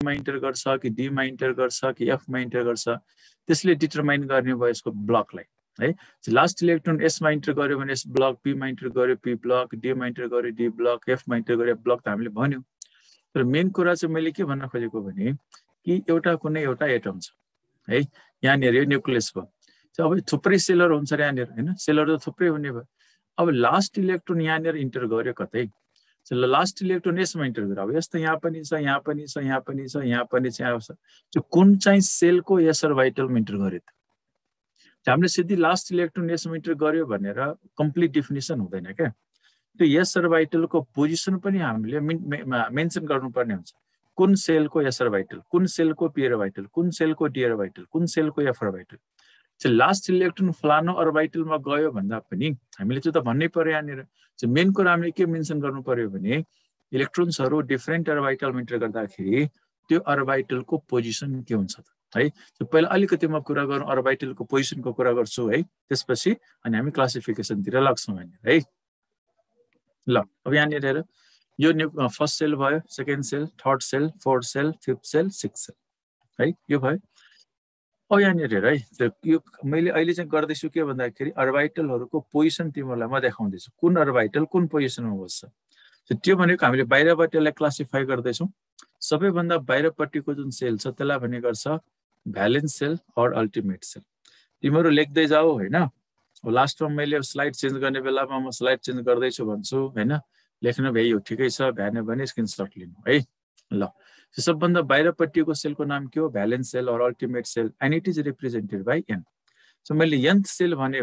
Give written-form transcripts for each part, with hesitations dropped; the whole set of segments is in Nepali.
मा इन्टर गर्छ कि डी मा इन्टर गर्छ कि एफ मा इन्टर गर्छ त्यसले डिटरमाइन गर्ने भयो यसको ब्लकलाई है। लास्ट इलेक्ट्रोन एस मा इन्टर गर्यो भने एस ब्लक, पी मा इन्टर गर्यो पी ब्लक, डी मा इन्टर गर्यो डी ब्लक, एफ मा इन्टर गर्यो ब्लक त हामीले भन्यौं। तर मेन कुरा चाहिँ मैले के भन्न खोजेको भने कि एउटा कुनै एउटा एटम छ है, यहाँनिर यो न्युक्लियस भयो। अब थुप्रै सेलहरू हुन्छ यहाँनिर हैन, सेलहरू त थुप्रै हुने भयो। अब लास्ट इलेक्ट्रोन यहाँनिर इन्टर गर्यो कतै, लास्ट इलेक्ट्रोन यसमा इन्टर गर्यो। अब यस्तो यहाँ पनि छ, यहाँ पनि छ, यहाँ पनि छ, यहाँ पनि छ, यहाँ छ। त्यो कुन चाहिँ सेलको एस अर्बिटलमा इन्टर गर्यो त? हामीले सिधै लास्ट इलेक्ट्रोन यसमा इन्टर गर्यो भनेर कम्प्लिट डेफिनेसन हुँदैन क्या। त्यो एस अर्बिटलको पोजिसन पनि हामीले मेन्सन गर्नुपर्ने हुन्छ। कुन सेलको एस अर्बिटल, कुन सेलको पी अर्बिटल, कुन सेलको डी अर्बिटल, कुन सेलको एफ अर्बिटल। लास्ट इलेक्ट्रोन फलानो अर्बिटलमा गयो भन्दा पनि हामीले त्यो त भन्नै पर्यो। यहाँनिर मेन कुरा हामीले के मेन्सन गर्नु पर्यो भने इलेक्ट्रोन्सहरू डिफरेन्ट अर्बिटलमा इन्टर गर्दाखेरि त्यो अर्बिटलको पोजिसन के हुन्छ त है। पहिला अलिकति म कुरा गरौँ, अर्बिटलको पोजिसनको कुरा गर्छु है, त्यसपछि अनि हामी क्लासिफिकेसनतिर लाग्छौँ है। ल अब यहाँनिर हेर, यो फर्स्ट सेल भयो, second shell, third shell, fourth shell, fifth shell, sixth shell है, यो भयो। अब यहाँनिर हेर है, यो मैले अहिले चाहिँ गर्दैछु के भन्दाखेरि अर्बिटलहरूको पोजिसन तिमीहरूलाई म देखाउँदैछु, कुन अर्बिटल कुन पोजिसनमा बस्छ। त्यो भनेको हामीले बाहिरबाट यसलाई क्लासिफाई गर्दैछौँ। सबैभन्दा बाहिरपट्टिको जुन सेल छ त्यसलाई भन्ने गर्छ valence shell or ultimate shell. तिमीहरू लेख्दै जाऊ होइन, लास्टमा मैले स्लाइड चेन्ज गर्ने बेलामा म स्लाइड चेन्ज गर्दैछु भन्छु होइन, लेख्नु भए यो ठिकै छ, भ्याएन भने स्क्रिनसट लिनु है। ल सबभन्दा बाहिरपट्टिको सेलको नाम के हो? Valence shell or ultimate shell, and it is represented by n. So मैले एन्थ सेल भने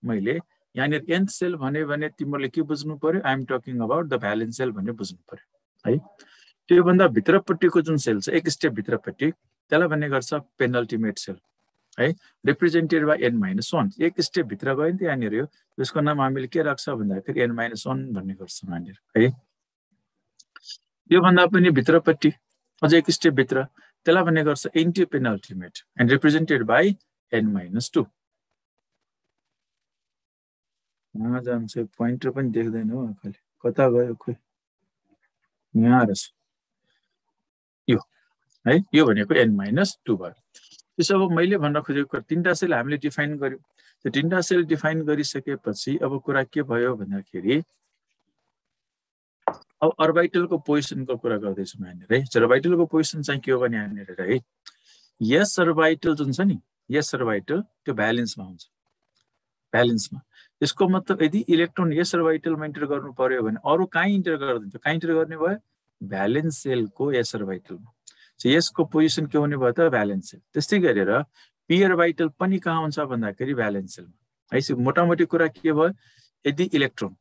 मैले यहाँनिर एन्थ सेल भने तिमीहरूले के बुझ्नु पर्यो? I am talking about the valence shell भन्ने बुझ्नु पर्यो है। त्योभन्दा भित्रपट्टिको जुन सेल छ, एक स्टेप भित्रपट्टि, त्यसलाई भन्ने गर्छ पेनल्टिमेट सेल है, रिप्रेजेन्टेड बाई n-1। एक स्टेप भित्र गयो नि त यहाँनिर, यो त्यसको नाम हामीले के राख्छ भन्दाखेरि n-1 भन्ने गर्छौँ यहाँनिर है। योभन्दा पनि भित्रपट्टि अझ एक स्टेप भित्र, त्यसलाई भन्ने गर्छ anti penultimate and represented by n-2। कहाँ जान्छ पोइन्टर पनि देख्दैन हो आँखाले, कता गयो खोइ, यहाँ रहेछ यो है। यो भनेको n-2 भयो। त्यसो अब मैले भन्न खोजेको तीनटा सेल हामीले डिफाइन गर्यौँ। त्यो तीनटा सेल डिफाइन गरिसकेपछि अब कुरा के भयो भन्दाखेरि अब अर्बिटलको पोजिसनको कुरा गर्दैछौँ यहाँनिर है। अर्बिटलको पोजिसन चाहिँ के हो भने यहाँनिर है, यस अर्बिटल जुन छ नि, यस अर्बिटल त्यो भ्यालेन्समा हुन्छ, भ्यालेन्समा। यसको मतलब यदि इलेक्ट्रोन यस अर्बिटलमा इन्टर गर्नु पर्यो भने अरू कहीँ इन्टर गर्दैन, कहीँ इन्टर गर्ने भयो भ्यालेन्स सेलको यस अर्बिटलमा। यसको पोजिसन के हुने भयो त? Valence shell. त्यस्तै गरेर पी अर्बिटल पनि कहाँ हुन्छ भन्दाखेरि भ्यालेन्स सेलमा है। मोटामोटी कुरा के भयो, यदि इलेक्ट्रोन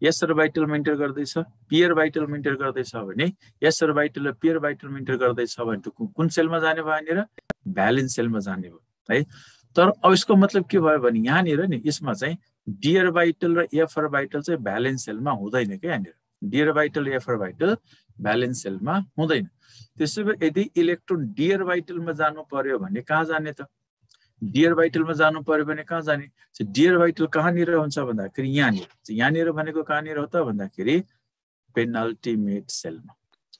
यस अर्बिटलमा इन्टर गर्दैछ, पी अर्बिटलमा इन्टर गर्दैछ भने यस अर्बिटल र पी अर्बिटलमा इन्टर गर्दैछ भने कुन सेलमा जाने भयो? यहाँनिर भ्यालेन्स सेलमा जाने भयो है। तर अब यसको मतलब के भयो भने यहाँनिर नि यसमा चाहिँ डी अर्बिटल र एफ अर्बिटल चाहिँ भ्यालेन्स सेलमा हुँदैन क्या। यहाँनिर डी अर्बिटल र एफ अर्बिटल भ्यालेन्स सेलमा हुँदैन। त्यसो भए यदि इलेक्ट्रोन डी अर्बिटलमा जानु पर्यो भने कहाँ जाने त? डी अर्बिटलमा जानु पर्यो भने कहाँ जाने? डी अर्बिटल कहाँनिर हुन्छ भन्दाखेरि यहाँनिर। यहाँनिर भनेको कहाँनिर हो त भन्दाखेरि पेनल्टिमेट सेलमा,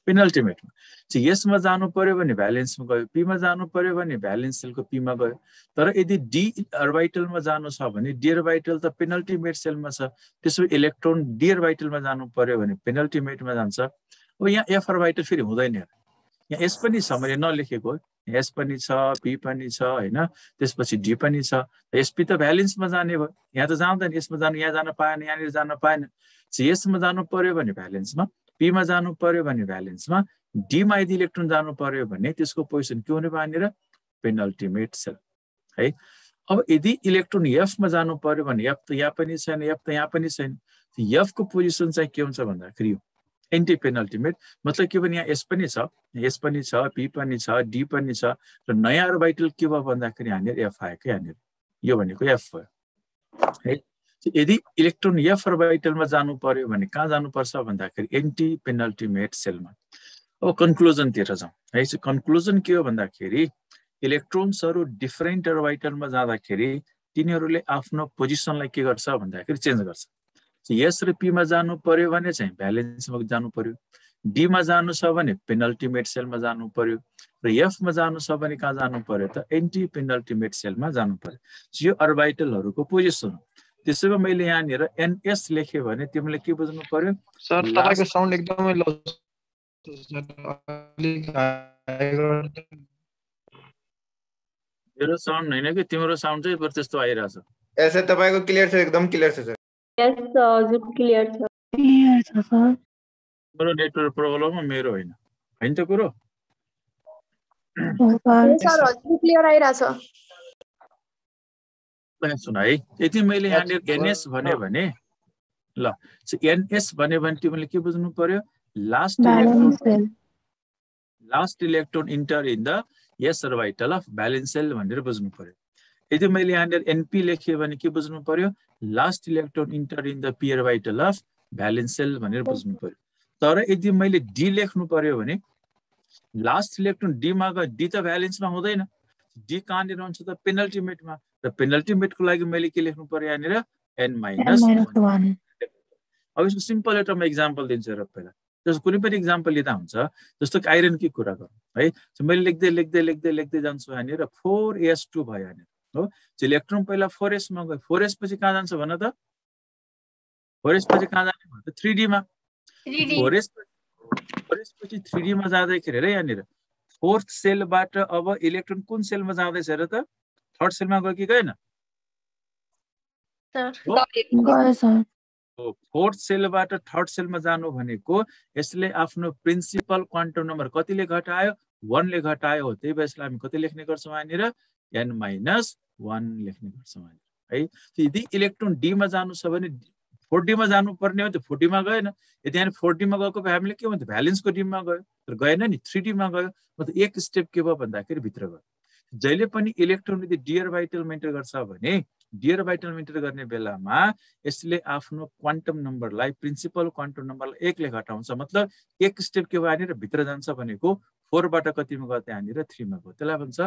पेनल्टिमेटमा। यसमा जानु पर्यो भने भ्यालेन्समा गयो, पीमा जानु पर्यो भने भ्यालेन्स सेलको पीमा गयो। तर यदि डी अर्बिटलमा जानु छ भने डी अर्बिटल त पेनल्टिमेट सेलमा छ, त्यसो इलेक्ट्रोन डी अर्बिटलमा जानु पर्यो भने पेनल्टिमेटमा जान्छ। अब यहाँ एफ अर्बिटल फेरि हुँदैन, यहाँ एस पनि छ, मैले नलेखेको, एस पनि छ, पी पनि छ होइन, त्यसपछि डी पनि छ। एसपी त भ्यालेन्समा जाने भयो, यहाँ त जाँदैन, यसमा जानु, यहाँ जान पाएन, यहाँनिर जान पाएन। यसमा जानु पर्यो भने भ्यालेन्समा, पीमा जानु पर्यो भने भ्यालेन्समा, डीमा यदि इलेक्ट्रोन जानु पर्यो भने त्यसको पोजिसन के हुने भयो यहाँनिर? पेनल्टिमेट सेल है। अब यदि इलेक्ट्रोन एफमा जानु पर्यो भने एफ त यहाँ पनि छैन, एफ त यहाँ पनि छैन, एफको पोजिसन चाहिँ के हुन्छ भन्दाखेरि यो एन्टी पेनल्टिमेट। मतलब के भने यहाँ एस पनि छ, एस पनि छ, पी पनि छ, डी पनि छ, र नयाँ अर्बिटल के भयो भन्दाखेरि यहाँनिर एफ आयो क्या। यहाँनिर यो भनेको एफ भयो है। यदि इलेक्ट्रोन एफ अर्बिटलमा जानु पर्यो भने कहाँ जानुपर्छ भन्दाखेरि एन्टी पेनल्टिमेट सेलमा। अब कन्क्लुजनतिर जाउँ है। कन्क्लुजन के हो भन्दाखेरि इलेक्ट्रोन्सहरू डिफरेन्ट अर्बिटलमा जाँदाखेरि तिनीहरूले आफ्नो पोजिसनलाई के गर्छ भन्दाखेरि चेन्ज गर्छ। यस र पीमा जानु पर्यो भने चाहिँ भ्यालेन्समा जानु पर्यो, डी मा जानु छ भने पेनल्टिमेट सेलमा जानु पर्यो र एफ मा जानु छ भने कहाँ जानु पर्यो त एन्टी पेनल्टिमेट सेलमा जानु पर्यो। यो अर्बिटलहरुको पोजिसन हो। त्यसैले मैले यहाँनिर एनएस लेखे भने तिमीले के बुझ्नु पर्यो सर तपाईको साउन्ड एकदमै लो छ मेरो साउन्ड हैन कि तिम्रो साउन्ड चाहिँ पर त्यस्तो आइराछ। ऐसे तपाईको क्लियर छ एकदम क्लियर छ सर। यस हजुर क्लियर छ सर। मेरो नेटवर्क प्रब्लम हो मेरो हैन हैन त कुरो सर हजुर क्लियर आइराछ। सुन है यति मैले यहाँनिर एनएस भन्यो भने ल एनएस भन्यो भने तिमीले के बुझ्नु पर्यो last electron enter in the s orbital of valence shell भनेर बुझ्नु पर्यो। यदि मैले यहाँनिर एनपी लेखे भने के बुझ्नु पर्यो last electron enter in the p orbital of valence shell भनेर बुझ्नु पर्यो। तर यदि मैले डी लेख्नु पर्यो भने लास्ट इलेक्ट्रोन डी मा गयो डी त भ्यालेन्समा हुँदैन डी कहाँनिर हुन्छ त पेनल्टिमेटमा र पेनल्टिमेटको लागि मैले के लेख्नु पर्यो यहाँनिर n-1। अब यसको सिम्पल एउटा एक्जाम्पल दिन्छु र पहिला जस्तो कुनै पनि एक्जाम्पल लिँदा हुन्छ जस्तो आइरन की कुरा गरौँ है मैले लेख्दै लेख्दै लेख्दै लेख्दै जान्छु यहाँनिर 4s2 भयो यहाँनिर हो इलेक्ट्रोन पहिला 4s मा गयो 4s पछि कहाँ जान्छ भन त 4s पछि कहाँ जाने भन्छ 3d मा 4s पछि 3d मा जाँदाखेरि रे यहाँनिर फोर्थ सेलबाट अब इलेक्ट्रोन कुन सेलमा जाँदैछ र त थर्ड सेलमा गयो कि गएन सर फोर्थ सेलबाट थर्ड सेलमा जानु भनेको यसले आफ्नो प्रिन्सिपल क्वान्टम नम्बर कतिले घटायो 1 ले घटायो हो। त्यही भएर यसलाई हामी कति लेख्ने गर्छौं यहाँनिर n-1 लेख्ने गर्छौं है। यदि इलेक्ट्रोन डी मा जानु छ भने 4d मा जानु पर्ने हो त 4d मा गएन। यदि यहाँ 4d मा गएको भए हामीले के भन्थ्यो भ्यालेन्सको डी मा गयो तर गएन नि 3d मा गयो मतलब एक स्टेप के भयो भन्दाखेरि भित्र गयो। जहिले पनि इलेक्ट्रोन यदि डी अर्बिटल मेन्टेन गर्छ भने डी अर्बिटल मेन्टेन गर्ने बेलामा यसले आफ्नो क्वान्टम नम्बरलाई प्रिन्सिपल क्वान्टम नम्बरलाई 1 ले घटाउँछ मतलब एक स्टेप के भयो नि भित्र जान्छ भनेको 4 बाट कतिमा गयो त्यहाँनिर 3 मा गयो। त्यसलाई भन्छ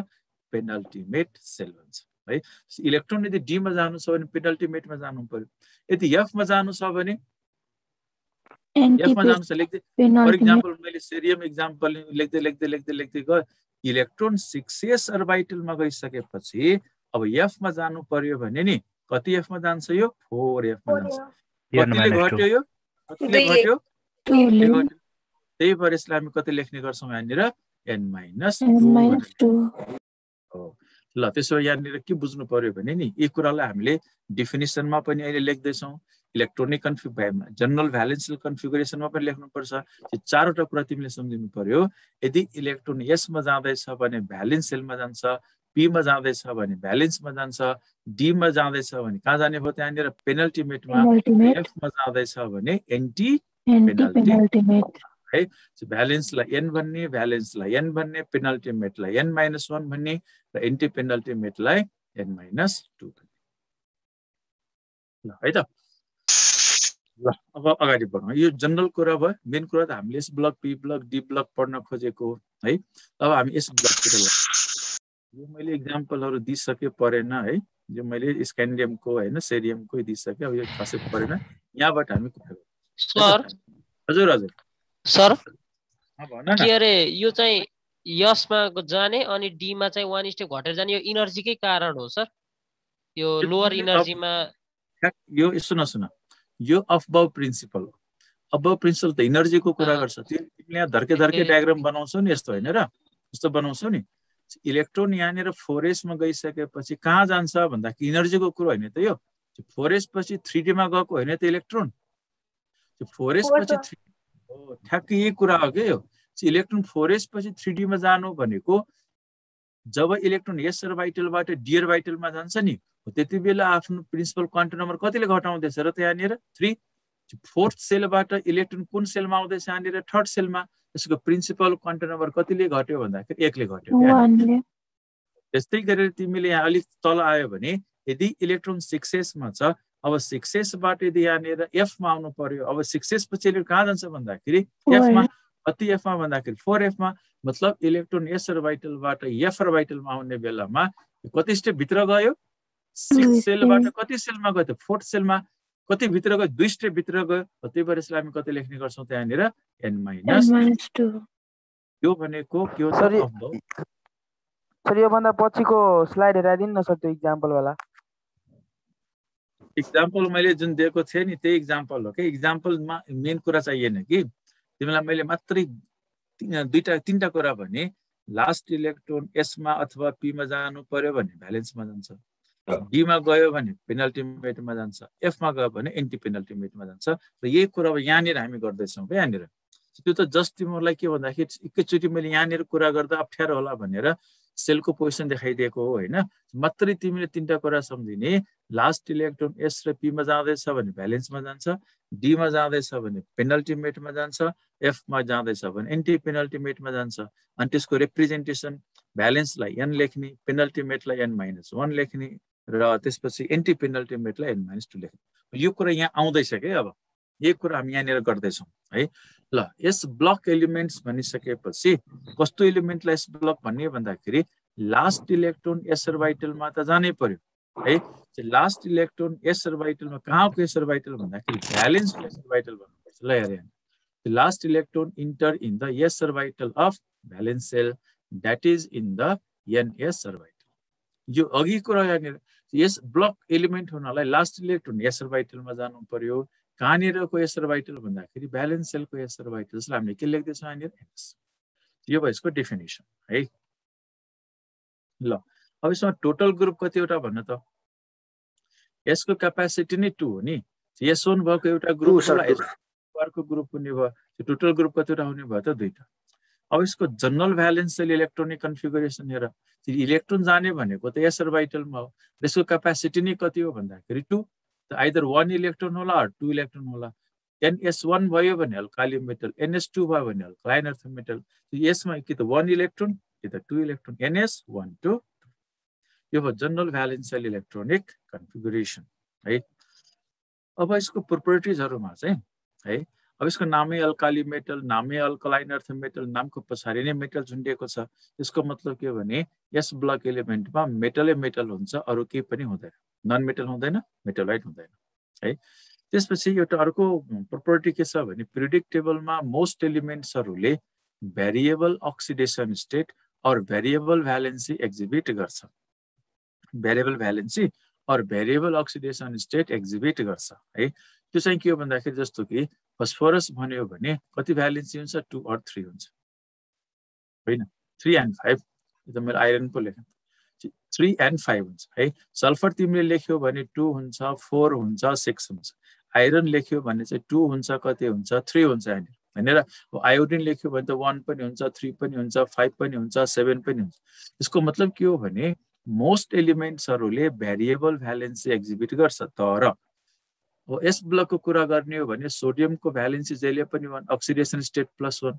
पेनल्टिमेट सेल भन्छ है। इलेक्ट्रोन यदि डी मा जानु छ भने पेनल्टिमेटमा जानु पर्यो। यदि एफ मा जानु छ भने एफ मा जानु छ लेख्दै फर एक्जाम्पल मैले सेरियम एक्जाम्पल लेख्दै लेख्दै लेख्दै लेख्दै गयो इलेक्ट्रोन 6s अर्बिटलमा गइसकेपछि अब एफ मा जानु पर्यो भने नि कति एफ मा जान्छ यो 4f मा जान्छ। कतिले घट्यो यो कतिले घट्यो 2 त्यही भएर यसलाई हामी कति लेख्ने गर्छौं यहाँनिर n-2 हो। ल त्यसो यहाँनिर के बुझ्नु पर्यो भने नि यो कुरालाई हामीले डेफिनिसनमा पनि अहिले लेख्दै छौं इलेक्ट्रोनिक जनरल भ्यालेन्स कन्फिगरेसनमा पनि लेख्नु पर्छ। यो चारवटा कुरा तिमीले सम्झिनु पर्यो। यदि इलेक्ट्रोन एस मा जाँदैछ भने भ्यालेन्स सेलमा जान्छ पी मा जाँदैछ भने भ्यालेन्समा जान्छ डी मा जाँदैछ भने कहाँ जाने भयो त्यहाँनिर पेनल्टिमेटमा एफ मा जाँदैछ भने एन्टी पेनल्टिमेट है। भ्यालेन्सलाई n भन्ने भ्यालेन्सलाई n भन्ने पेनल्टिमेटलाई n-1 भन्ने र एन्टी पेनल्टिमेटलाई n-2 भन्ने ल है त। ल अब अगाडि बढौँ। यो जनरल कुरा भयो। मेन कुरा त हामीले S block P block D block पढ्न खोजेको है। अब हामी एस ब्लकतिर यो मैले एक्जाम्पलहरु दिइसके परेन है। यो मैले स्क्यान्डियमको हैन सेरियमको दिइसके अब यो खासै परेन। यहाँबाट हामी कुरा गरौँ सर। हजुर हजुर सर भन न के अरे यो चाहिँ यसमा जाने अनि डी मा चाहिँ 1 स्टेप घटेर जाने यो इनर्जीकै कारण हो सर। यो लोअर इनर्जीमा यो सुन यो अबव प्रिन्सिपल हो। अबव प्रिन्सिपल त इनर्जीको कुरा गर्छ। तिमीले यहाँ धर्के धर्के डायग्राम बनाउँछौ नि यस्तो हैन र यस्तो बनाउँछौ नि इलेक्ट्रोन यहाँनिर 4s मा गइसकेपछि कहाँ जान्छ भन्दा कि इनर्जीको कुरा हैन त यो 4s पछि 3d मा गएको हैन त इलेक्ट्रोन 4s पछि 3 हो ठ्याक्कै यही कुरा हो के यो इलेक्ट्रोन 4s पछि 3d मा जानु भनेको जब इलेक्ट्रोन s अर्बिटलबाट d अर्बिटलमा जान्छ नि त्यति बेला आफ्नो प्रिन्सिपल क्वान्टम नम्बर कतिले घटाउँदैछ र त यहाँनिर 3 फोर्थ सेलबाट इलेक्ट्रोन कुन सेलमा आउँदैछ यहाँनिर थर्ड सेलमा यसको प्रिन्सिपल क्वान्टम नम्बर कतिले घट्यो भन्दाखेरि 1 ले घट्यो। त्यस्तै गरेर तिमीले यहाँ अलि तल आयो भने यदि इलेक्ट्रोन 6s मा छ अब 6s बाट यदि यहाँनिर f मा आउनु पर्यो। अब 6s पछि इलेक्ट्रोन कहाँ जान्छ भन्दाखेरि f मा कति f मा भन्दाखेरि 4f मा मतलब इलेक्ट्रोन s अर्बिटलबाट f अर्बिटलमा आउने बेलामा कति स्टेप भित्र गयो 6 सेलबाट कति सेलमा गयो त फोर्थ सेलमा कति भित्र गयो 2 स्टेप भित्र गयो त्यही भएर यसलाई हामी कति लेख्ने गर्छौं त यहाँनिर n - -2 यो भनेको के हो सर त अफ द सर यो भन्दा पछिको स्लाइड हेराइदिनु न सर त्यो एक्जाम्पल वाला एक्जाम्पल मैले जुन दिएको थिएँ नि त्यही एक्जाम्पल हो के एक्जाम्पलमा मेन कुरा चाहिएन कि तिमीलाई मैले मात्रै तीनटा कुरा भने लास्ट इलेक्ट्रोन एसमा अथवा पीमा जानु पर्यो भने भ्यालेन्समा जान्छ डीमा गयो भने पेनल्टिमेटमा जान्छ एफमा गयो भने एन्टी पेनल्टिमेटमा जान्छ र यही कुरा अब यहाँनिर हामी गर्दैछौँ क्या यहाँनिर त्यो त जस्ट तिमीहरूलाई के भन्दाखेरि एकैचोटि मैले यहाँनिर कुरा गर्दा अप्ठ्यारो होला भनेर सेलको पोजिसन देखाइदिएको हो होइन मात्रै तिमीले तीनटा कुरा सम्झिने लास्ट इलेक्ट्रोन एस र पीमा जाँदैछ भने भ्यालेन्समा जान्छ डीमा जाँदैछ भने पेनल्टिमेटमा जान्छ एफमा जाँदैछ भने एन्टी पेनल्टिमेटमा जान्छ अनि त्यसको रिप्रेजेन्टेसन भ्यालेन्सलाई एन लेख्ने पेनल्टिमेटलाई n-1 लेख्ने र त्यसपछि एन्टी पेनल्टिमेटलाई n-2 लेख्ने यो कुरा यहाँ आउँदैछ के अब यही कुरा हामी यहाँनिर गर्दैछौँ है ल यस ब्लक एलिमेन्ट्स भनिसकेपछि कस्तो एलिमेन्टलाई यस ब्लक भन्ने भन्दाखेरि लास्ट इलेक्ट्रोन एस अर्बिटलमा त जानै पर्यो है लास्ट इलेक्ट्रोन एस अर्बिटलमा कहाँको एस अर्बिटल भन्दाखेरि भ्यालेन्स एस अर्बिटल भन्नुपर्छ ल हेर the last electron enter in the s orbital of valence shell that is in the ns orbital यो अघि कुरा यहाँनिर यस ब्लक एलिमेन्ट हुनलाई लास्ट इलेक्ट्रोन एस अर्बिटलमा जानु पर्यो कहाँनिरको एस अर्बिटल भन्दाखेरि भ्यालेन्स सेलको एस अर्बिटल चाहिँ हामीले के लेख्दैछौँ यहाँनिर ns यो भयो यसको डेफिनेसन है ल अब यसमा टोटल ग्रुप कतिवटा भन्नु त यसको क्यापासिटी नै 2 हो नि S1 भएको एउटा ग्रुप अर्को ग्रुप हुने भयो त्यो टोटल ग्रुप कतिवटा हुने भयो त दुईटा अब यसको general valence shell electronic configuration हेर इलेक्ट्रोन जाने भनेको त एस अर्बिटलमा हो यसको क्यापासिटी नै कति हो भन्दाखेरि 2 त आइदर 1 इलेक्ट्रोन होला अर 2 इलेक्ट्रोन होला ns1 भयो भने अल्काली मेटल ns2 भयो भने अल्कालाइन अर्थ मेटल यसमा कि त 1 इलेक्ट्रोन कि त 2 इलेक्ट्रोन ns1 2 यो हो general valence shell electronic configuration है अब यसको प्रोपर्टिजहरुमा चाहिँ है अब यसको नामै अल्काली मेटल नामै अल्कालाइन अर्थ मेटल नामको पछाडी नै मेटल झुन्डिएको छ यसको मतलब के भने यस ब्लक एलिमेन्टमा मेटलै मेटल हुन्छ अरु केही पनि हुँदैन नन मेटल हुँदैन मेटलाइट हुँदैन है त्यसपछि एउटा अर्को प्रोपर्टी के छ भने पिरियोडिक टेबलमा मोस्ट एलिमेन्ट्सहरुले भेरिएबल अक्सिडेसन स्टेट और भेरिएबल भ्यालेन्सी एक्जिबिट गर्छ भेरिएबल भ्यालेन्सी और भेरिएबल अक्सिडेसन स्टेट एक्जिबिट गर्छ है त्यो चाहिँ के हो भन्दाखेरि जस्तो कि फस्फोरस भन्यो भने कति भ्यालेन्सी हुन्छ 2 or 3 हुन्छ हैन 3 and 5 यो त मैले आइरन पो लेखेँ 3 and 5 हुन्छ है सल्फर तिमीले लेख्यो भने 2 हुन्छ 4 हुन्छ 6 हुन्छ आइरन लेख्यो भने चाहिँ 2 हुन्छ कति हुन्छ 3 हुन्छ हैन र आयोडिन लेख्यो भने त 1 पनि हुन्छ 3 पनि हुन्छ 5 पनि हुन्छ 7 पनि हुन्छ यसको मतलब के हो भने मोस्ट एलिमेन्ट्सहरुले भेरिएबल भ्यालेन्सी एक्जिबिट गर्छ तर यस ब्लकको कुरा गर्ने हो भने सोडियमको भ्यालेन्सी जहिले पनि 1 अक्सिडेसन स्टेट +1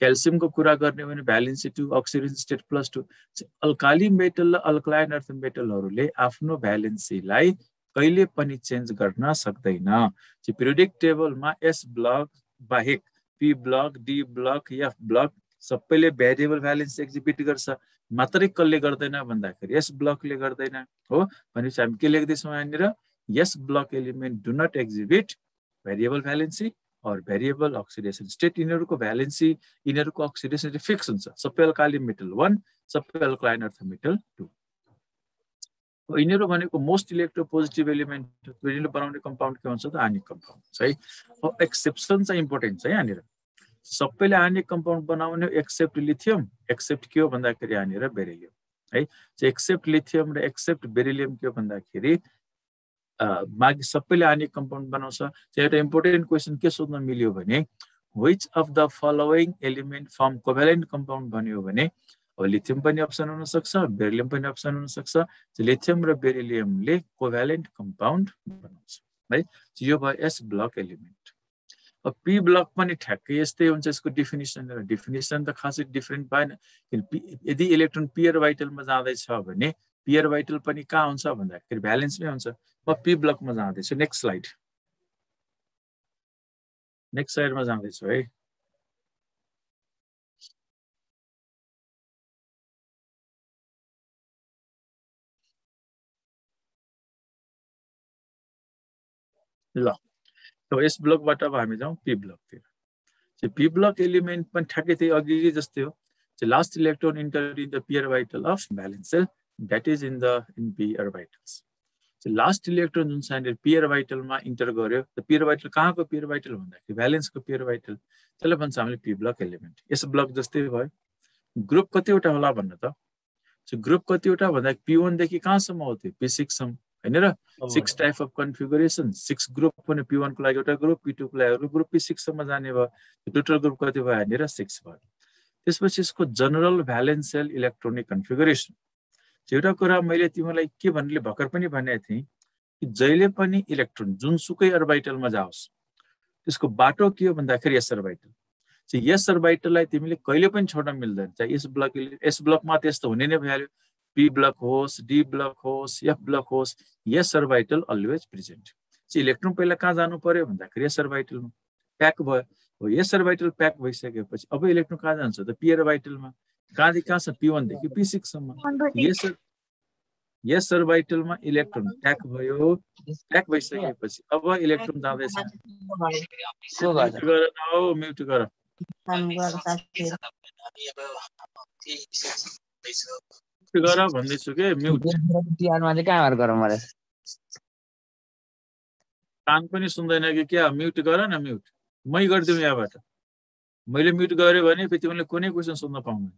क्याल्सियमको कुरा गर्ने हो भने valency 2 oxidation state +2 alkali metal र अल्कालाइन अर्थ मेटलहरुले आफ्नो भ्यालेन्सीलाई कहिले पनि चेन्ज गर्न सक्दैन चाहिँ पिरियोडिक टेबलमा एस ब्लक बाहेक P block D block F block सबैले भेरिएबल भ्यालेन्सी एक्जिबिट गर्छ मात्रै कसले गर्दैन भन्दाखेरि एस ब्लकले गर्दैन हो भनेपछि हामी के लेख्दैछौँ यहाँनिर yes block element do not exhibit variable valency or variable oxidation state इनहरुको भ्यालेन्सी इनहरुको अक्सिडेसन फिक्स हुन्छ सबै अल्काली मेटल 1 सबै अल्कालाइन अर्थ मेटल 2 हो इनहरु भनेको मोस्ट इलेक्ट्रोपोजिटिभ एलिमेन्ट इनले बनाउने कम्पाउन्ड के भन्छ त आनिक कम्पाउन्ड है अब एक्सेप्सन चाहिँ इम्पोर्टेन्ट छ यहाँनिर सबैले आनिक कम्पाउन्ड बनाउने एक्सेप्ट लिथियम एक्सेप्ट के हो भन्दाखेरि यहाँनिर बेरिलियम है चाहिँ एक्सेप्ट लिथियम र एक्सेप्ट बेरिलियम के हो भन्दाखेरि बाकी सबैले आनिक कम्पाउन्ड बनाउँछ चाहिँ एउटा इम्पोर्टेन्ट क्वेशन के सोध्न मिल्यो भने which of the following element form covalent compound भन्यो भने अब लिथियम पनि अप्सन हुन सक्छ बेरिलियम पनि अप्सन हुन सक्छ लिथियम र बेरिलियमले कोभ्यालेन्ट कम्पाउन्ड बनाउँछ है यो भयो एस ब्लक एलिमेन्ट अब पी ब्लक पनि ठ्याक्कै यस्तै हुन्छ यसको डेफिनिसन र डेफिनिसन त खासै डिफरेन्ट भएन यदि इलेक्ट्रोन पी अर्बिटलमा जाँदै छ भने पी अर्बिटल पनि कहाँ हुन्छ भन्दाखेरि भ्यालेन्समै हुन्छ म पी ब्लकमा जाँदैछु नेक्स्ट स्लाइडमा जाँदैछु है ल तो यस ब्लकबाट अब हामी जाउँ पी ब्लकतिर। चाहिँ पी ब्लक एलिमेन्ट पनि ठ्याक्कै त्यही अघि जस्तै हो। चाहिँ last electron enter in the p orbital of valence shell that is in p orbitals. चाहिँ लास्ट इलेक्ट्रोन जुन छ यहाँनिर पी अर्बिटलमा इन्टर गर्यो। त पी अर्बिटल कहाँको पी अर्बिटल भन्दाखेरि भ्यालेन्सको पी अर्बिटल, त्यसलाई भन्छ हामीले पी ब्लक एलिमेन्ट। यस ब्लक जस्तै भयो। ग्रुप कतिवटा होला भन्नु त? ग्रुप कतिवटा भन्दा P1 देखि कहाँसम्म हो त्यो P6 सम्म हैन र? 6 टाइप अफ कन्फिगरेसन, 6 ग्रुप पनि P1 को लागि एउटा ग्रुप, P2 को लागि एउटा ग्रुप, P6 सम्म जाने भयो। टोटल ग्रुप कति भयो हैन र? 6 भयो। त्यसपछि यसको general valence shell electronic configuration. एउटा कुरा मैले तिमीलाई के भन्ने भर्खर पनि भनेको थिएँ कि जहिले पनि इलेक्ट्रोन जुनसुकै अर्बिटलमा जाओस् त्यसको बाटो के हो भन्दाखेरि एस अर्बिटल। चाहिँ यस अर्बिटललाई तिमीले कहिले पनि छोड्न मिल्दैन। चाहिँ यस ब्लकमा त्यस्तो हुने नै भइहाल्यो। पी ब्लक होस्, डी ब्लक होस्, एफ ब्लक होस्, यस अर्बिटल अलवेज प्रेजेन्ट। चाहिँ इलेक्ट्रोन पहिला कहाँ जानु पर्यो भन्दाखेरि यस अर्बिटलमा प्याक भयो। हो यस अर्बिटल प्याक भइसकेपछि अब इलेक्ट्रोन कहाँ जान्छ त? पी अर्बिटलमा। कहाँदेखि कहाँसम्म? P1 देखि P6 सम्म। यस अर्बिटलमा इलेक्ट्रोन प्याक भयो। प्याक भइसकेपछि अब इलेक्ट्रोन जाँदैछ। म्युट गर। भन्दैछु के म्युट। कान पनि सुन्दैन कि क्या? म्युट गर न म्युट। मै गरिदिउँ यहाँबाट। मैले म्युट गरेँ भने फेरि तिमीले कुनै क्वेसन सोध्न पाउँदैन।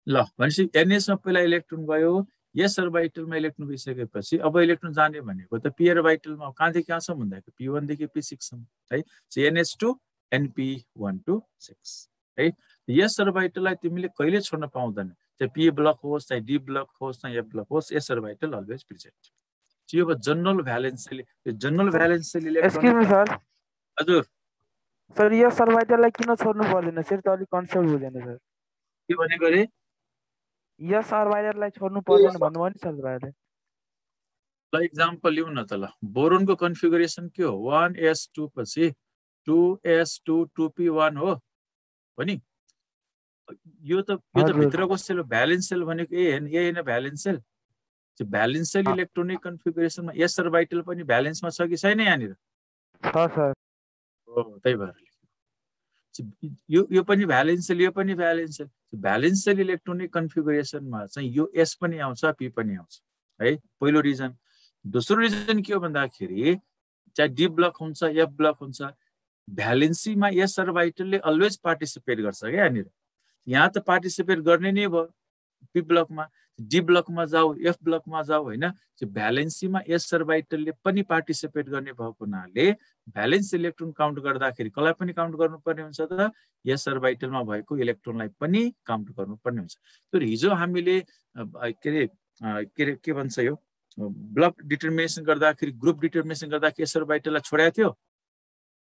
ल भनेपछि एनएसमा पहिला इलेक्ट्रोन गयो। यस अर्बिटलमा इलेक्ट्रोन गइसकेपछि अब इलेक्ट्रोन जाने भनेको त पी अर्बिटलमा कहाँदेखि कहाँसम्म भन्दाखेरि P1 देखि P6 सम्म है। NS to NP1 to 6 है। यस अर्बिटललाई तिमीले कहिले छोड्न पाउँदैन। चाहे पी ब्लक होस्, चाहे डी ब्लक होस्, चाहे एफ ब्लक होस्, यस अर्बिटल अलवेज प्रेजेन्ट। यो अब general valence shell. General valence shell excuse me sir. हजुर सर यस अर्बिटललाई किन छोड्नु पर्दैन सर? त अलि कन्सेप्ट बुझेन सर। के भनेको रे? यस अर्बिटललाई छोड्नु पर्दैन भन्नुभयो नि सर तपाईहरुले। ल एक्जाम्पल लिउँ न त। ल बोरोनको कन्फिगरेसन के हो? 1s2 पछि 2s2 2p1 हो नि। यो त भित्रको सेल भ्यालेन्स सेल भनेको ए हैन valence shell. Valence shell electronic कन्फिगरेसनमा यस अर्बिटल पनि भ्यालेन्समा छ कि छैन यहाँनिर? छ सर। हो त्यही भएर यो पनि भ्यालेन्स सेल, यो पनि valence shell. Valence shell electronic कन्फिगरेसनमा चाहिँ यो एस पनि आउँछ, पी पनि आउँछ है। पहिलो रिजन। दोस्रो रिजन के हो भन्दाखेरि चाहे डी ब्लक हुन्छ, एफ ब्लक हुन्छ, भ्यालेन्सीमा यस अर्बिटलले अलवेज पार्टिसिपेट गर्छ क्या यहाँनिर। यहाँ त पार्टिसिपेट गर्ने नै भयो पी ब्लकमा। डी ब्लकमा जाऊ, एफ ब्लकमा जाऊ हैन। भ्यालेन्सीमा यस अर्बिटलले पनि पार्टिसिपेट गर्ने भएको हुनाले भ्यालेन्स इलेक्ट्रोन काउन्ट गर्दाखेरि कसलाई पनि काउन्ट गर्नुपर्ने हुन्छ त? यस अर्बिटलमा भएको इलेक्ट्रोनलाई पनि काउन्ट गर्नुपर्ने हुन्छ। तर हिजो हामीले के भन्छ यो ब्लक डिटर्मिनेसन गर्दाखेरि, ग्रुप डिटर्मिनेसन गर्दाखेरि यस अर्बिटललाई छोडेको थियो।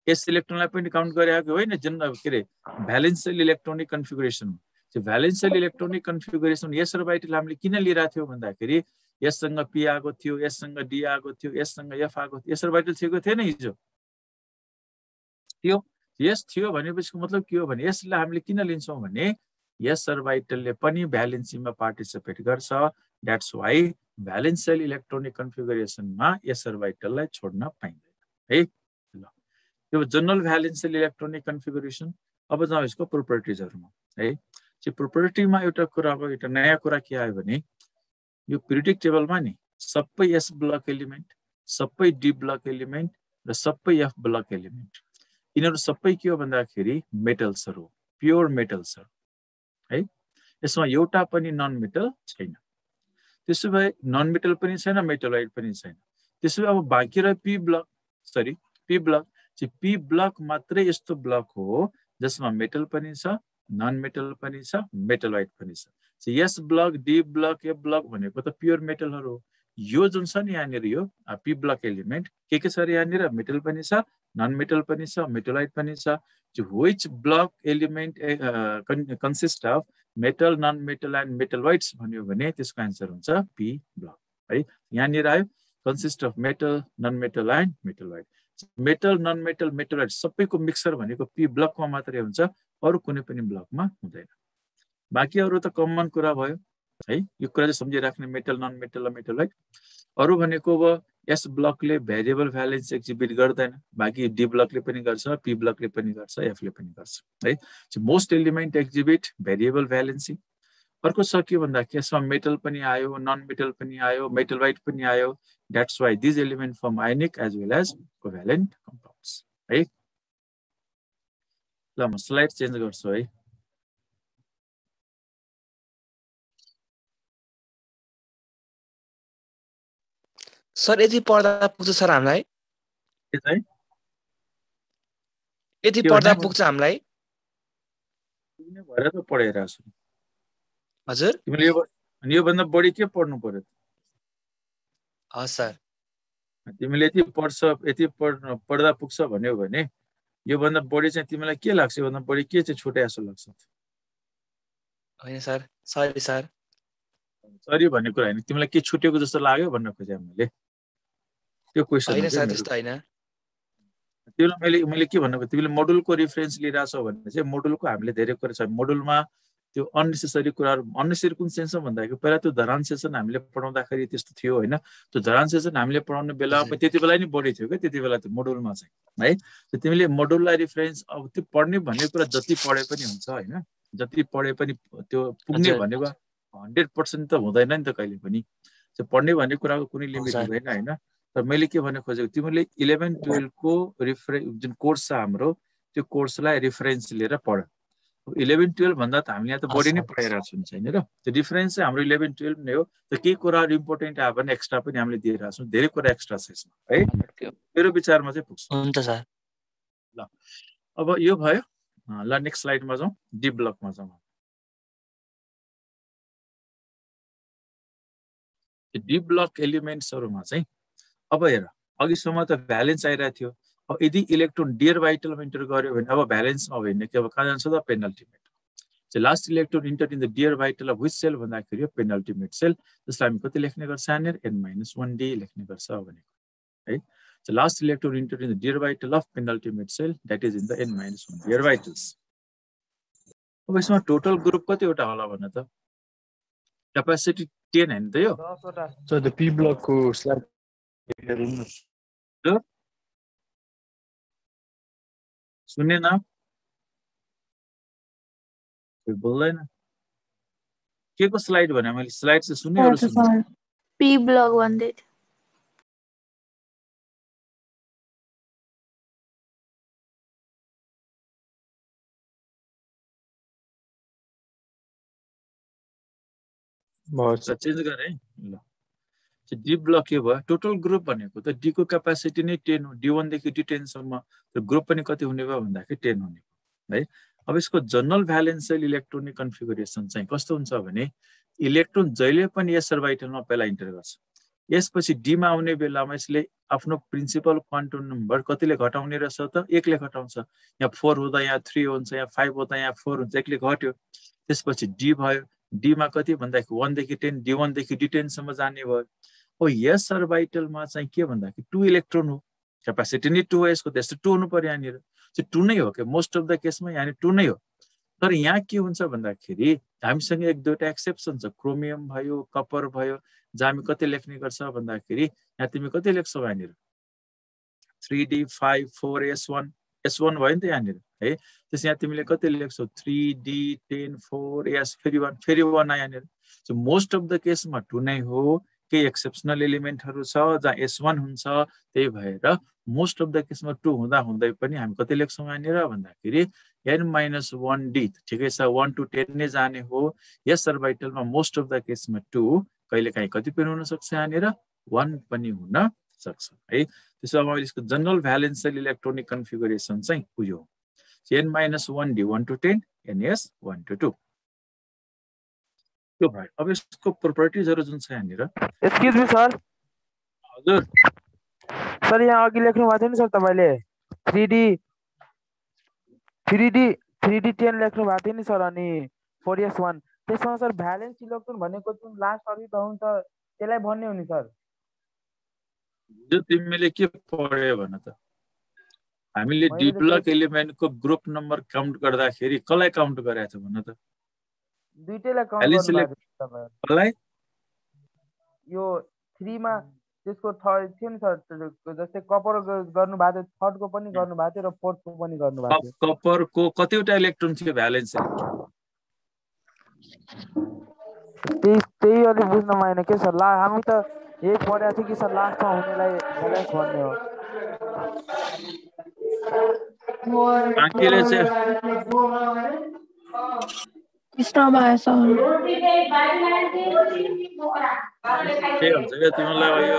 यस इलेक्ट्रोनलाई पनि काउन्ट गरेको होइन valence shell electronic configuration. Valence shell electronic configuration यस अर्बिटल हामीले किन लिइरहेको थियो भन्दाखेरि यससँग पी आएको थियो, यससँग डी आएको थियो, यससँग एफ आएको थियो। यस अर्बिटल थिएको थिएन हिजो? थियो। यस थियो भनेपछि मतलब के हो भने यसलाई हामीले किन लिन्छौँ भने यस अर्बिटलले पनि भ्यालेन्सीमा पार्टिसिपेट गर्छ। That's why valence shell electronic कन्फिगरेसनमा यस अर्बिटललाई छोड्न पाइँदैन है। ल यो general valence shell electronic configuration. अब जाउँ यसको प्रोपर्टिजहरुमा है। प्रोपर्टीमा एउटा कुरा, अब एउटा नयाँ कुरा के आयो भने यो पिरियोडिक टेबलमा नि सबै एस ब्लक एलिमेन्ट, सबै डी ब्लक एलिमेन्ट र सबै एफ ब्लक एलिमेन्ट यिनीहरू सबै के हो भन्दाखेरि मेटल्सहरु, प्योर मेटल्सहरु है। यसमा एउटा पनि नन मेटल छैन। त्यसो भए नन मेटल पनि छैन, मेटलोइड पनि छैन। त्यसो भए अब बाँकी रह्यो पी ब्लक। पी ब्लक चाहिँ पी ब्लक मात्रै यस्तो ब्लक हो जसमा मेटल पनि छ, नन मेटल पनि छ, मेटलोइड पनि छ। S block, D block, F block भनेको त प्योर मेटलहरु हो। यो जुन छ नि यहाँनिर यो पी ब्लक एलिमेन्ट के छ र यहाँनिर मेटल पनि छ, नन मेटल पनि छ, मेटलोइड पनि छ। Which block element consist of metal, non metal and metalloids भन्यो भने त्यसको आन्सर हुन्छ पी ब्लक है। यहाँनिर आयो consist of metal, non metal and metalloid. Metal, non metal, metalloid सबैको मिक्सर भनेको पी ब्लकमा मात्रै हुन्छ, अरु कुनै पनि ब्लकमा हुँदैन। बाँकी अरु त कमन कुरा भयो है यो कुरा चाहिँ सम्झिराख्ने मेटल नन मेटल र मेटल राइट अरु भनेको अब एस ब्लकले भेरिएबल भ्यालेन्स एक्जिबिट गर्दैन बाकी डी ब्लकले पनि गर्छ पी ब्लकले पनि गर्छ एफ ले पनि गर्छ है most element exhibit variable valency अर्को छ के भन्दा यसमा मेटल पनि आयो नन मेटल पनि आयो मेटलवाइट पनि आयो that's why this element form ionic as well as covalent compounds है ल म स्लाइड चेन्ज गर्छु है सर यति पढ्दा पुग्छ सर हामीलाई के चाहिँ यति पढ्दा पुग्छ हामीलाई पुग्ने भएर त पढिरहेको छु हजुर तिमीले यो भन्दा बढी के पढ्नु पर्यो हस् सर तिमीले यति पढ्दा पुग्छ भन्यो भने यो भन्दा बढी चाहिँ तिमीलाई के लाग्छ यो भन्दा बढी के चाहिँ छुटे जस्तो लाग्छ होइन सर सरी सर सरी भन्ने कुरा हैन तिमीलाई के छुटेको जस्तो लाग्यो भन्न खोजे मैले त्यो क्वेशन होइन सर त्यस्तो हैन त्यो मैले के भन्नको तिमीले मोडुलको रेफरेन्स लिइराछौ भने चाहिँ मोडुलको हामीले धेरै कुरा छ मोडुलमा त्यो अननेसेसरी कुराहरु अननेसेसरी कुन सेन्समा भन्दाखेरि पहिला त्यो धरान सेसन हामीले पढाउँदाखेरि त्यस्तो थियो हैन त्यो धरान सेसन हामीले पढाउने बेलामा त्यति बेला नि बढी थियो के त्यति बेला त्यो मोडुलमा चाहिँ है त्यो तिमीले मोडुललाई रेफरेन्स अब त्यो पढ्ने भन्ने कुरा जति पढे पनि हुन्छ हैन जति पढे पनि त्यो पुग्ने भनेको 100% त हुँदैन नि त कहिले पनि त्यो पढ्ने भन्ने कुराको कुनै लिमिट हुँदैन हैन तर मैले के भन्न खोजेको तिमीले 11 12 को रेफरेन्स जुन कोर्स छ हाम्रो त्यो कोर्सलाई रेफरेन्स लिएर पढ 11 12 भन्दा त हामीले यहाँ त बढी नै पढाइरहेको छौँ छैन र त्यो डिफरेन्स चाहिँ हाम्रो 11 12 नै हो त केही कुराहरु इम्पोर्टेन्ट आयो भने एक्स्ट्रा पनि हामीले दिइरहेको छौँ धेरै कुरा एक्स्ट्रा छ यसमा है मेरो विचारमा चाहिँ पुग्छ हुन्छ सर ल अब यो भयो ल नेक्स्ट स्लाइडमा जाउँ डी ब्लकमा जाउँ डी ब्लक एलिमेन्ट्सहरुमा चाहिँ अब हेर अघिसम्म त भ्यालेन्स आइरहेको थियो अब यदि इलेक्ट्रोन डी अर्बिटलमा इन्टर गर्यो भने अब भ्यालेन्समा अब हिँड्ने के अब कहाँ जान्छ त पेनल्टीमेट चाहिँ last electron enter in the d orbital of which shell भन्दाखेरि पेनल्टीमेट सेल जसलाई हामी कति लेख्ने गर्छ यहाँनिर n-1d लेख्ने गर्छ भनेको है So last electron entered in the d orbital of penultimate cell that is in the n-1 d orbitals. अब यसमा टोटल ग्रुप कतिवटा होला भन्न त क्यापासिटी 10 हैन त यो 10 वटा सर द पी ब्लक को स्लाइड हेर्नु सुन्ने न कोही बोल्दैन के को स्लाइड भने मैले स्लाइड चाहिँ सुन्ने अरु सुन्ने पी ब्लक भन्दै थियो चेन्ज गरे ल डी ब्लक के भयो टोटल ग्रुप भनेको त डी को क्यापासिटी नै 10 हो डी1 देखि डी10 सम्म त्यो ग्रुप पनि कति हुने भयो भन्दाखेरि 10 हुने है अब यसको general valence shell electronic configuration चाहिँ कस्तो हुन्छ भने इलेक्ट्रोन जहिले पनि एस अर्बिटलमा पहिला इन्टर गर्छ यसपछि डी मा आउने बेलामा यसले आफ्नो प्रिन्सिपल क्वान्टम नम्बर कतिले घटाउने रहेछ त 1 ले घटाउँछ यहाँ 4 हुँदा यहाँ 3 हुन्छ यहाँ 5 हुँदा यहाँ 4 हुन्छ 1 ले घट्यो त्यसपछि डी भयो डी मा कति भन्दाखेरि 1 देखि 10 डी1 देखि डी10 सम्म जाने भयो ओ यस अर्बिटलमा चाहिँ के भन्दाखेरि 2 इलेक्ट्रोन हो क्यापासिटी नै 2 हो यसको त्यस्तो 2 हुनु पर्यो यहाँनिर चाहिँ 2 नै हो के मोस्ट अफ द केसमा यहाँ 2 नै हो तर यहाँ के हुन्छ भन्दाखेरि हामीसँग एक दुईटा एक्सेप्सन छ क्रोमियम भयो कपर भयो जहाँ हामी कति लेख्ने गर्छ भन्दाखेरि यहाँ तिमी कति लेख्छौ यहाँनिर 3d 5 4 s1 भयो नि त यहाँनिर है त्यस यहाँ तिमीले कति लेख्छौ 3d 10 4 s फेरि 1 आयो यहाँनिर सो मोस्ट अफ द केसमा 2 नै हो केही एक्सेप्सनल एलिमेन्टहरु छ जहाँ s1 हुन्छ त्यही भएर मोस्ट अफ द केसमा 2 हुँदा हुँदै पनि हामी कति लेख्छौं यहाँनिर भन्दाखेरि n-1d ठिकै छ 1 to 10 नै जाने हो यस अर्बिटलमा मोस्ट अफ द केसमा 2 कहिलेकाहीँ कति पनि हुन सक्छ यहाँनिर 1 पनि हुन सक्छ है त्यसो अब यसको general valence shell electronic configuration चाहिँ उयो n-1d 1 to 10 ns 1 to 2 त्यो भयो अब यसको प्रोपर्टिजहरु जुन छ यहाँनिर एक्सक्युज मी सर हजुर सर यहाँ अघि लेख्नु भएको थियो नि सर तपाईले 3d 10 लेख्नु भएको थियो नि सर अनि 4s1 त्यसमा सर भ्यालेन्स इलेक्ट्रोन भनेको जुन लास्ट अर्बिट हुन्छ त्यसलाई भन्ने हो नि सर जो तिमीले के पढ्यो भन त हामीले डी ब्लक एलिमेन्टको ग्रुप नम्बर काउन्ट गर्दाखेरि कसलाई काउन्ट गरेको छ भन त दुईटैलाई काउन्ट Valence गर्नु भएको छ तपाईहरु कसलाई यो 3 मा त्यसको थर्ड थियो नि सर जस्तै कपर गर्नु भएको थियो थर्ड को पनि गर्नु भएको थियो र फोर्थ को पनि गर्नु भएको थियो कपर को कतिवटा इलेक्ट्रोन थियो भ्यालेन्स इलेक्ट्रोन त्यही अलि बुझ्न माइन के सर हामी त यही पढेको थियो कि सर लास्टमा हुनेलाई भ्यालेन्स भन्ने हो बाँकीले चाहिँ स्टप आयो सर के हुन्छ क्या तिमीलाई यो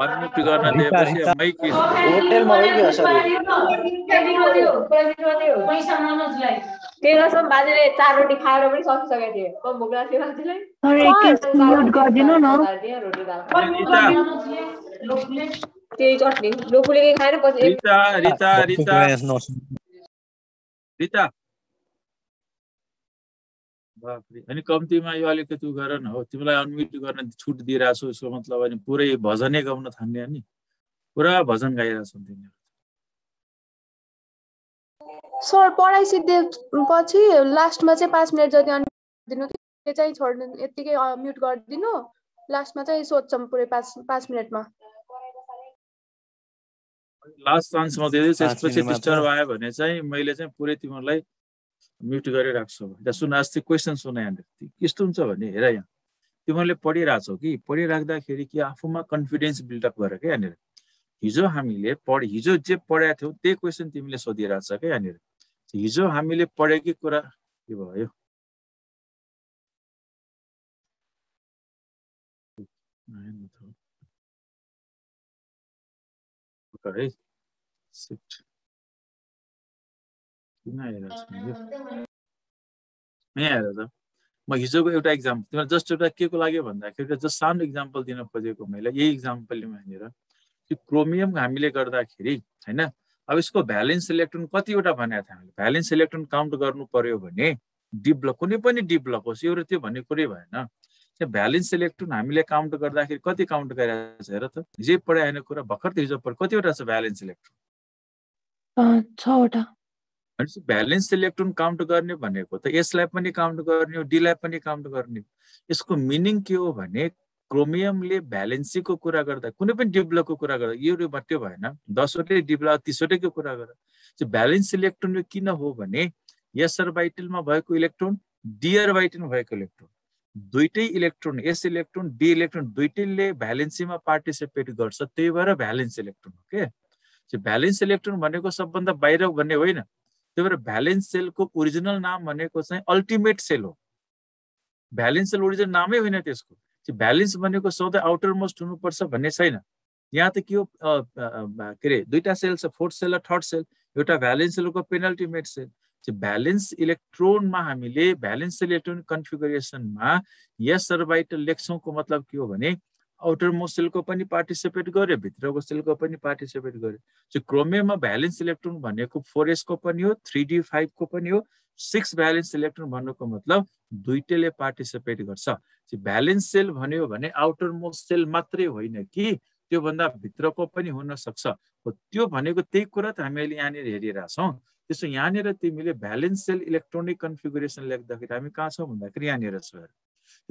अनम्युट गर्न दिएपछि माइक होटेलमा हो क्या सर त्यही कसम बाजेले 4 रोटी खाएर पनि सकिसकेको थियो कम भोक लाग्थ्यो बाजेलाई सर एकैछिन म्युट गरिदिनु न त्यही चटनी लोकुले के खाएर पछि रिता बाफरे अनि कम्तीमा यो अलिकति गर न हो तिमीलाई अनम्युट गर्न छुट दिइरहेको छु यसको मतलब अनि पुरै भजनै गाउन थाल्ने नि पुरा भजन गाइरहेको छन् तिमीहरू सर पढाइ सिद्धेपछि लास्टमा चाहिँ 5 मिनेट जति अनम्युट दिनु कि त्यो चाहिँ छोड्नु यतिकै म्युट गरिदिनु लास्टमा चाहिँ सोध्छौँ पुरै 5 मिनेटमा लास्ट चान्स म दिँदै त्यसपछि डिस्टर्ब आयो भने चाहिँ मैले चाहिँ पुरै तिमीहरूलाई म्युट गरेर राख्छु त्यहाँ सुन अस्ति क्वेसन सुन यहाँनिर कस्तो हुन्छ भने हेर यहाँ तिमीहरूले पढिरहेछौ कि पढिराख्दाखेरि कि आफूमा कन्फिडेन्स बिल्डअप गर क्या यहाँनिर हिजो हामीले हिजो जे पढाएको थियौ त्यही क्वेसन तिमीले सोधिरहेछ क्या यहाँनिर हिजो हामीले पढेकै कुरा के भयो है सिफ्ट किन आइरहेछ यहाँ हेर त म हिजोको एउटा इक्जाम्पल तिमीलाई जस्ट एउटा के को लाग्यो भन्दाखेरि जस्ट सानो इक्जाम्पल दिन खोजेको मैले यही इक्जाम्पलमा यहाँनिर त्यो क्रोमियम हामीले गर्दाखेरि हैन अब यसको भ्यालेन्स इलेक्ट्रोन कतिवटा भनेको थियो हामीले भ्यालेन्स इलेक्ट्रोन काउन्ट गर्नु पर्यो भने डी ब्लक कुनै पनि डी ब्लक होस् यो र त्यो भन्ने कुरै भएन त्यो भ्यालेन्स इलेक्ट्रोन हामीले काउन्ट गर्दाखेरि कति काउन्ट गरिरहेको छ हेर त हिजो पढाए हैन कुरा भर्खर त हिजो पढ कतिवटा छ भ्यालेन्स इलेक्ट्रोन 6 वटा अनि भ्यालेन्स इलेक्ट्रोन काउन्ट गर्ने भनेको त यसलाई पनि काउन्ट गर्ने हो डीलाई पनि काउन्ट गर्ने यसको मिनिङ के हो भने क्रोमियमले भ्यालेन्सीको कुरा गर्दा कुनै पनि डिब्लकको कुरा गर्दा यो मात्रै भएन 10 वटै डिब्लक 30 वटैको कुरा गर्दा चाहिँ भ्यालेन्स इलेक्ट्रोन किन हो भने एस अर्बिटलमा भएको इलेक्ट्रोन डी अर्बिटलमा भएको इलेक्ट्रोन दुईटै electron S electron D electron दुईटैले भ्यालेन्सीमा पार्टिसिपेट गर्छ त्यही भएर भ्यालेन्स इलेक्ट्रोन हो के चाहिँ भ्यालेन्स इलेक्ट्रोन भनेको सबभन्दा बाहिर भन्ने होइन त्यही भएर भ्यालेन्स सेलको ओरिजिनल नाम भनेको चाहिँ अल्टिमेट सेल हो भ्यालेन्स सेल ओरिजिनल नामै होइन त्यसको चाहिँ भ्यालेन्स भनेको सधैँ आउटर मोस्ट हुनुपर्छ भन्ने छैन यहाँ त के हो के अरे दुईटा सेल छ फोर्थ सेल र थर्ड सेल एउटा भ्यालेन्स सेलको पेनल्टिमेट सेल चाहिँ भ्यालेन्स इलेक्ट्रोनमा हामीले भ्यालेन्स इलेक्ट्रोन कन्फिगरेसनमा यस अर्बिटल लेख्छौँको मतलब के हो भने आउटर मोस्ट सेलको पनि पार्टिसिपेट गर्यो भित्रको सेलको पनि पार्टिसिपेट गर्यो चाहिँ क्रोमियममा भ्यालेन्स इलेक्ट्रोन भनेको 4s को पनि हो 3d5 को पनि हो 6 भ्यालेन्स इलेक्ट्रोन भन्नुको मतलब दुईटैले पार्टिसिपेट गर्छ चाहिँ भ्यालेन्स सेल भन्यो भने आउटर मोस्ट सेल मात्रै होइन कि त्यो भन्दा भित्रको पनि हुन सक्छ त्यो भनेको त्यही कुरा त हामीले यहाँनिर हेरिरहेछौँ त्यसो यहाँनिर तिमीले भ्यालेन्स सेल इलेक्ट्रोनिक कन्फिगरेसन लेख्दाखेरि हामी कहाँ छौँ भन्दाखेरि यहाँनिर छ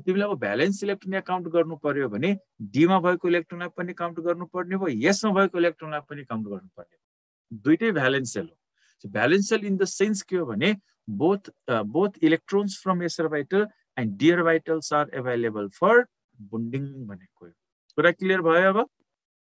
तिमीले अब भ्यालेन्स इलेक्ट्रोन काउन्ट गर्नु पर्यो भने डीमा भएको इलेक्ट्रोनलाई पनि काउन्ट गर्नुपर्ने भयो यसमा भएको इलेक्ट्रोनलाई पनि काउन्ट गर्नुपर्ने दुईटै भ्यालेन्स सेल हो valence shell in the sense के हो भने both electrons from s orbital and d orbitals are available for bonding भनेको कुरा क्लियर भयो अब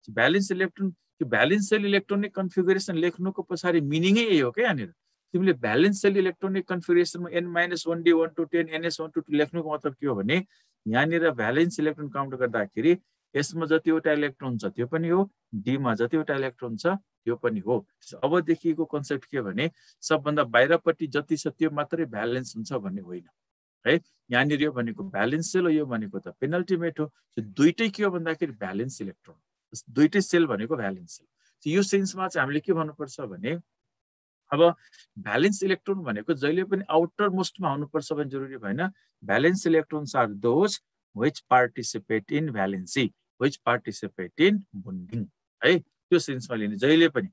भ्यालेन्स इलेक्ट्रोन त्यो भ्यालेन्स सेल इलेक्ट्रोनिक कन्फिगरेसन लेख्नुको पछाडि मिनिङै यही हो के यहाँनिर तिमीले भ्यालेन्स सेल इलेक्ट्रोनिक कन्फिगरेसनमा n-1d 1 to 10 ns 1 to 2 लेख्नुको मतलब के हो भने यहाँनिर भ्यालेन्स इलेक्ट्रोन काउन्ट गर्दाखेरि यसमा जतिवटा इलेक्ट्रोन छ त्यो पनि हो डीमा जतिवटा इलेक्ट्रोन छ त्यो पनि हो अबदेखिको कन्सेप्ट के भने सबभन्दा बाहिरपट्टि जति छ त्यो मात्रै भ्यालेन्स हुन्छ भन्ने होइन है यहाँनिर यो भनेको भ्यालेन्स सेल हो यो भनेको त पेनल्टिमेट हो दुईटै के हो भन्दाखेरि भ्यालेन्स इलेक्ट्रोन दुईटै सेल भनेको भ्यालेन्स सेल यो सेन्समा चाहिँ हामीले के भन्नुपर्छ भने अब भ्यालेन्स इलेक्ट्रोन भनेको जहिले पनि आउटर मोस्टमा हुनुपर्छ भन्ने जरुरी भएन valence electrons are those which participate in valency which participate in bonding है त्यो सेन्समा लिने जहिले पनि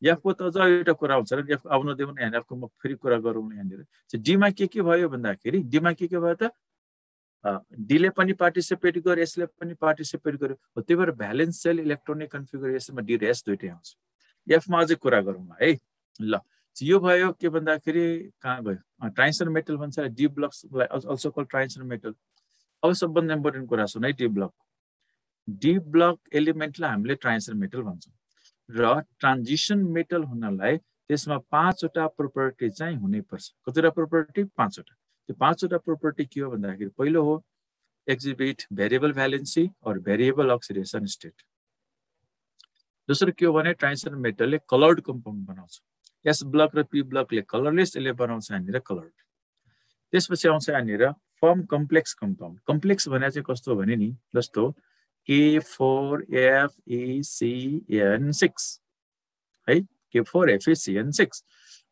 एफको त अझ एउटा कुरा हुन्छ र एफ आउन देऊ न एफको म फेरि कुरा गरौँ यहाँनिर डीमा के भयो भन्दाखेरि डीमा के भयो त डीले पनि पार्टिसिपेट गर्यो यसले पनि पार्टिसिपेट गर्यो त्यही भएर भ्यालेन्स सेल इलेक्ट्रोनिक कन्फिगरेसनमा डी र एस दुईटै आउँछ एफमा अझै कुरा गरौँ है ल यो भयो के भन्दाखेरि कहाँ गयो ट्रान्जिसन मेटल भन्छ डी ब्लक्सलाई अल्सो कल ट्रान्जिसन मेटल अब सबभन्दा इम्पोर्टेन्ट कुरा सुन है डी ब्लक एलिमेन्टलाई हामीले ट्रान्जिसन मेटल भन्छौँ र ट्रान्जिसन मेटल हुनलाई त्यसमा 5 वटा प्रोपर्टी चाहिँ हुनैपर्छ कतिवटा प्रोपर्टी 5 वटा त्यो 5 वटा प्रोपर्टी के हो भन्दाखेरि पहिलो हो एक्जिबिट भेरिएबल भ्यालेन्सी और भेरिएबल अक्सिडेसन स्टेट दोस्रो के हो भने ट्रान्जिसन मेटलले कलर्ड कम्पाउन्ड बनाउँछ एस ब्लक र पी ब्लकले कलरलेस यसले बनाउँछ यहाँनिर कलर्ड त्यसपछि आउँछ यहाँनिर फर्म कम्प्लेक्स कम्पाउन्ड कम्प्लेक्स भने चाहिँ कस्तो भने नि जस्तो K4FeCN6 है K4FeCN6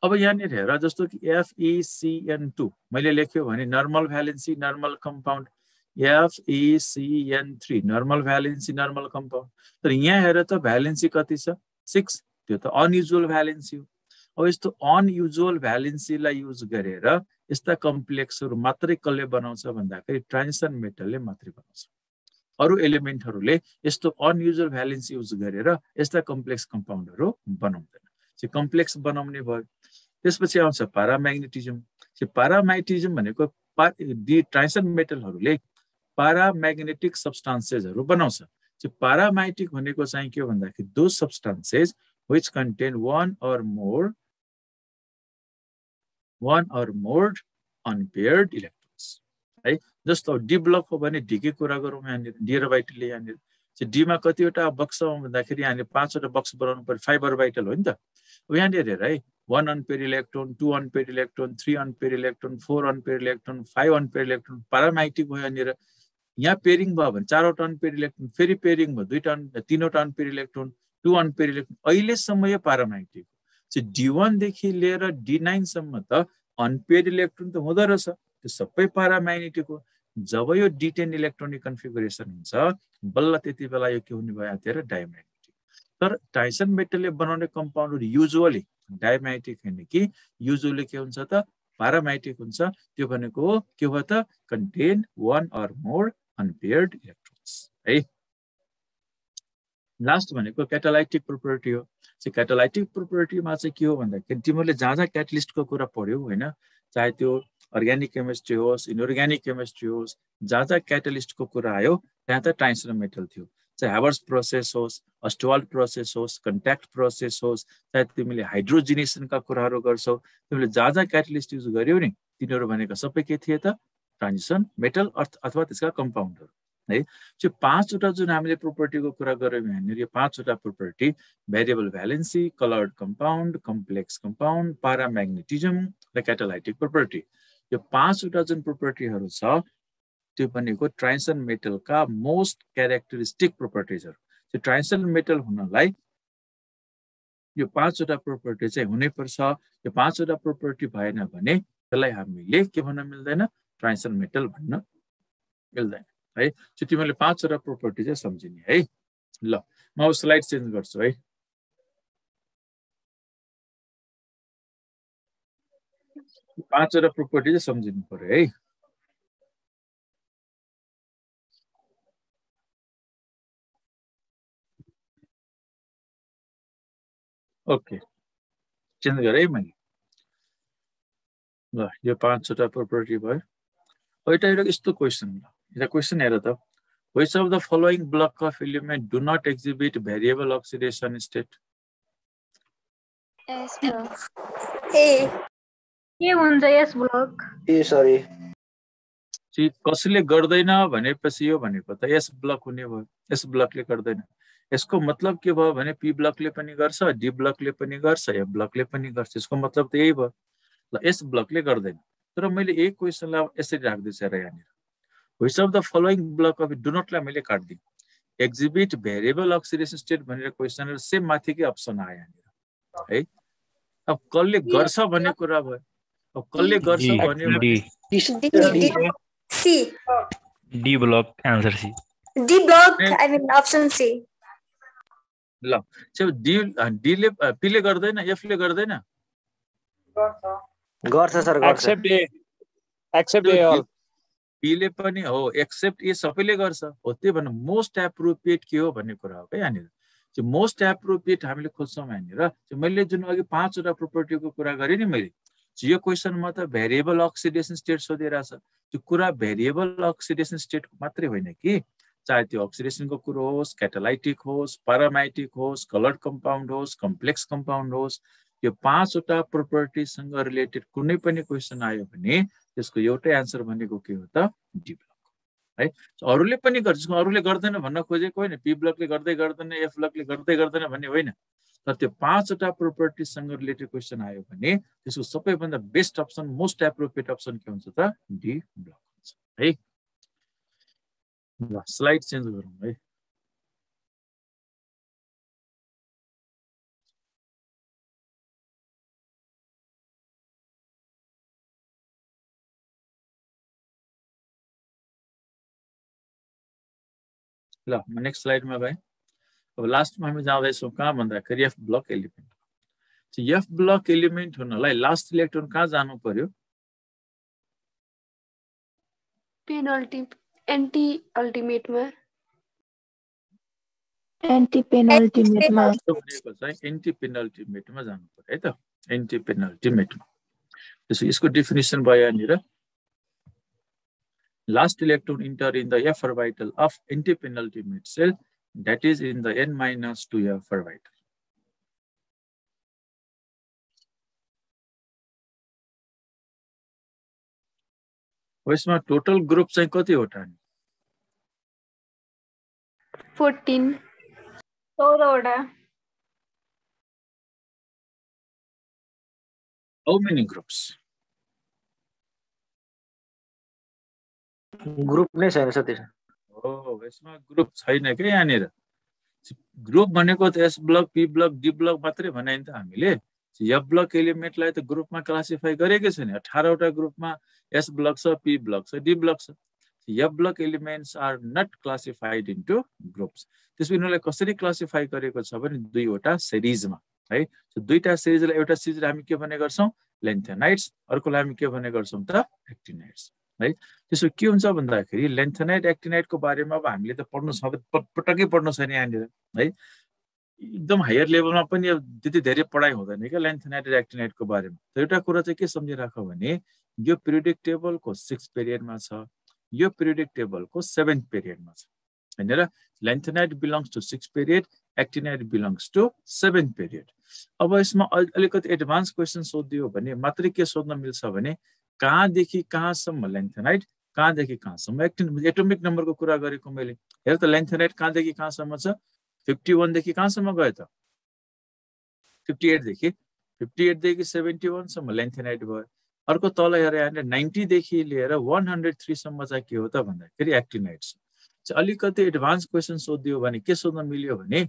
अब यहाँनिर हेर जस्तो कि FeCN2 मैले लेख्यो भने normal valency normal compound FeCN3 normal valency normal compound तर यहाँ हेर त भ्यालेन्सी कति छ 6 त्यो त अनयुजुअल भ्यालेन्सी हो अब यस्तो अनयुजुअल भ्यालेन्सीलाई युज गरेर यस्ता कम्प्लेक्सहरु मात्रै कसले बनाउँछ भन्दाखेरि ट्रान्जिसन मेटलले मात्रै बनाउँछ अरु एलिमेन्टहरुले यस्तो अनयुजुअल भ्यालेन्सी युज गरेर यस्ता कम्प्लेक्स कम्पाउन्डहरु बनाउँदैन चाहिँ कम्प्लेक्स बनाउने भयो त्यसपछि आउँछ प्याराम्याग्नेटिजम चाहिँ प्याराम्याग्नेटिजम भनेको डी ट्रान्जिसन मेटलहरुले प्याराम्याग्नेटिक सब्स्टान्सेसहरु बनाउँछ चाहिँ प्याराम्याग्नेटिक भनेको चाहिँ के हो भन्दाखेरि दो सब्स्टान्सेस which contain one or more unpaired electrons है जस्तो डी ब्लक हो भने डी के कुरा गरौँ यहाँनिर डी अर्बिटलले यहाँनिर चाहिँ डी मा कतिवटा बक्स भन्दाखेरि यहाँनिर 5 वटा बक्स बनाउनु पर्यो 5 अर्बिटल हो नि त अब यहाँनिर हेर है 1 unpair electron 2 unpair electron 3 unpair electron 4 unpair electron 5 unpair electron paramagnetic भयो यहाँनिर यहाँ पेयरिङ भयो भने 4 वटा अनपेयर इलेक्ट्रोन फेरि पेयरिङ भयो 3 वटा अनपेयर इलेक्ट्रोन 2 अनपेयर इलेक्ट्रोन अहिलेसम्म यो प्याराम्याग्नेटिक चाहिँ D1 देखि लिएर D9 सम्म त अनपेयर इलेक्ट्रोन त हुँदो रहेछ त्यो सबै प्याराम्याग्नेटिक हो जब यो D10 इलेक्ट्रोनिक कन्फिगरेसन हुन्छ बल्ल त्यति बेला यो के हुने भयो त्यही डायम्याग्नेटिक तर ट्रान्जिसन मेटलले बनाउने कम्पाउन्डहरु युजुअली डायम्याग्नेटिक हैन कि युजुअली के हुन्छ त प्याराम्याग्नेटिक हुन्छ त्यो भनेको के हो त contain one or more unpaired electrons है लास्ट भनेको क्याटालाइटिक प्रोपर्टी हो चाहिँ क्याटालाइटिक प्रोपर्टीमा चाहिँ के हो भन्दाखेरि तिमीले जहाँ क्याटलिस्टको कुरा पढ्यौ हैन चाहे त्यो अर्ग्यानिक केमिस्ट्री होस् इनअर्ग्यानिक केमिस्ट्री होस् जहाँ क्याटलिस्टको कुरा आयो त्यहाँ त ट्रान्जिसन मेटल थियो चाहे हावर्स प्रोसेस होस् अस्टवाल्ड प्रोसेस होस् कन्ट्याक्ट प्रोसेस होस् चाहे तिमीले हाइड्रोजिनेसनका कुराहरू गर्छौ तिमीले जहाँ क्याटलिस्ट युज गर्यौ नि तिनीहरू भनेको सबै के थिए त ट्रान्जिसन मेटल अथवा त्यसका कम्पाउन्डहरू है त्यो 5 वटा जुन हामीले प्रोपर्टीको कुरा गर्यौं यहाँनिर यो 5 वटा property variable valency coloured compound complex compound paramagnetism र क्याटालाइटिक प्रोपर्टी यो 5 वटा जुन प्रोपर्टीहरू छ त्यो भनेको ट्रान्जिसन मेटलका मोस्ट क्यारेक्टरिस्टिक प्रोपर्टीजहरु त्यो ट्रान्जिसन मेटल हुनलाई यो 5 वटा प्रोपर्टी चाहिँ हुनै पर्छ यो 5 वटा प्रोपर्टी भएन भने त्यसलाई हामीले के भन्न मिल्दैन ट्रान्जिसन मेटल भन्न मिल्दैन है त्यो तिमीले 5 वटा प्रोपर्टी चाहिँ सम्झिने है ल म अब स्लाइड चेन्ज गर्छु है पाँच वटा प्रोपर्टी चाहिँ सम्झिनु पर्यो है ओके चेन्ज गरे है मैले ल यो 5 वटा प्रोपर्टी भयो एउटा यस्तो क्वेशन ल The question here, which of the following block of element do not exhibit variable oxidation state? S block. A हुन्छ S block. sorry. See, कसले गर्दैन भनेपछि यो भनेको त S block हुने भयो S blockले गर्दैन यसको मतलब के भयो भने P blockले पनि गर्छ D blockले पनि गर्छ F blockले पनि गर्छ यसको मतलब त यही भयो ल S blockले गर्दैन तर मैले एक क्वेशनलाई यसरी राख्दै छु र यहाँनिर Which of the following block of do not ला मैले काट दिए exhibit variable oxidation state भनेर क्वेशन सेम माथिकै अप्सन आयो यहाँनिर है अब कसले गर्छ भन्ने कुरा भयो अब कसले गर्छ भन्ने C D block answer C D block I mean option C ल डीले पीले गर्दैन, एफले गर्दैन। गर्छ सर, गर्छ। एक्सेप्ट ए अल। पीले पनि हो, एक्सेप्ट ए सबैले गर्छ हो। त्यही भन्न मोस्ट एप्रोप्रिएट के हो भन्ने कुरा हो है यहाँनिर। चाहिँ मोस्ट एप्रोप्रिएट हामीले खोज्छौँ यहाँनिर। मैले जुन अघि 5 वटा प्रोपर्टीको कुरा गरेँ नि मैले, यो क्वेसनमा त भेरिएबल अक्सिडेसन स्टेट सोधिरहेछ। त्यो कुरा भेरिएबल अक्सिडेसन स्टेट मात्रै होइन कि, चाहे त्यो अक्सिडेसनको कुरो होस्, क्याटालाइटिक होस्, प्यारामाइटिक होस्, कलर्ड कम्पाउन्ड होस्, कम्प्लेक्स कम्पाउन्ड होस्, यो 5 वटा प्रोपर्टीसँग रिलेटेड कुनै पनि क्वेसन आयो भने त्यसको एउटै एन्सर भनेको के हो त, डी ब्लक है। अरूले पनि गर्छ, अरूले गर्दैन भन्न खोजेको होइन, पी ब्लकले गर्दै गर्दैन, एफ ब्लकले गर्दै गर्दैन भन्ने होइन। तर त्यो 5 वटा प्रोपर्टीसँग रिलेटेड क्वेसन आयो भने त्यसको सबैभन्दा best option, most appropriate option के हुन्छ त, डी ब्लक हुन्छ है। ल स्लाइड चेन्ज गरौँ है। ल म नेक्स्ट स्लाइडमा गएँ। अब लास्टमा हामी जाँदैछौँ कहाँ भन्दाखेरि F block element. F block element हुनलाई लास्ट इलेक्ट्रोन कहाँ जानु पर्यो? एन्टी अल्टिमेटमा एन्टी पेनल्टिमेटमा जानु पर्यो है त, एन्टी पेनल्टिमेटमा। त्यसो यसको डेफिनेसन भयो यहाँनिर, last electron enter in the F orbital of anti-penultimate cell, that is in the n-2 F orbital. यसमा टोटल ग्रुप चाहिँ कतिवटा नि? 14 14वटा। How many groups? ग्रुप नै छैन सर। हो, यसमा ग्रुप छैन के यहाँनिर। ग्रुप भनेको त S block, P block, D block मात्रै भने नि त हामीले। एफ ब्लक एलिमेन्टलाई त ग्रुपमा क्लासिफाई गरेकै छैन। 18 वटा ग्रुपमा एस ब्लक छ, पी ब्लक छ, डी ब्लक छ। F block elements are not classified into groups. त्यसपछि यिनीहरूलाई कसरी क्लासिफाई गरेको छ भने 2 वटा सिरिजमा है। दुईटा सिरिजलाई, एउटा सिरिजलाई हामी के भन्ने गर्छौँ, लेन्थेनाइट्स, अर्कोलाई हामी के भन्ने गर्छौँ त, एक्टिनाइट्स है। त्यसो के हुन्छ भन्दाखेरि लेन्थेनाइट एक्टिनाइटको बारेमा अब हामीले त पढ्नु पटक्कै पढ्नु छैन यहाँनिर है। एकदम हायर लेभलमा पनि त्यति धेरै पढाइ हुँदैन क्या लेन्थेनाइट र एक्टिनाइटको बारेमा। त एउटा कुरा चाहिँ के सम्झिराख भने यो पिरियोडिक टेबलको 6 पिरियडमा छ, यो पिरियोडिक टेबलको 7th पिरियडमा छ हैन र। Lanthanide belongs to 6 period, actinide belongs to 7th period. अब यसमा अलिकति एडभान्स क्वेसन सोधियो भने मात्रै के सोध्न मिल्छ भने कहाँदेखि कहाँसम्म लेन्थेनाइट, कहाँदेखि कहाँसम्म एक्टिनाइट। एटोमिक नम्बरको कुरा गरेको मैले, हेर त लेन्थेनाइट कहाँदेखि कहाँसम्म छ, 51 देखि कहाँसम्म गयो त, 58 देखि 71 सम्म लेन्थेनाइट भयो। अर्को तल हेरे यहाँले 90 देखि लिएर 103 सम्म चाहिँ के हो त भन्दाखेरि एक्टिनाइट छ। अलिकति एडभान्स क्वेसन सोधियो भने के सोध्न मिल्यो भने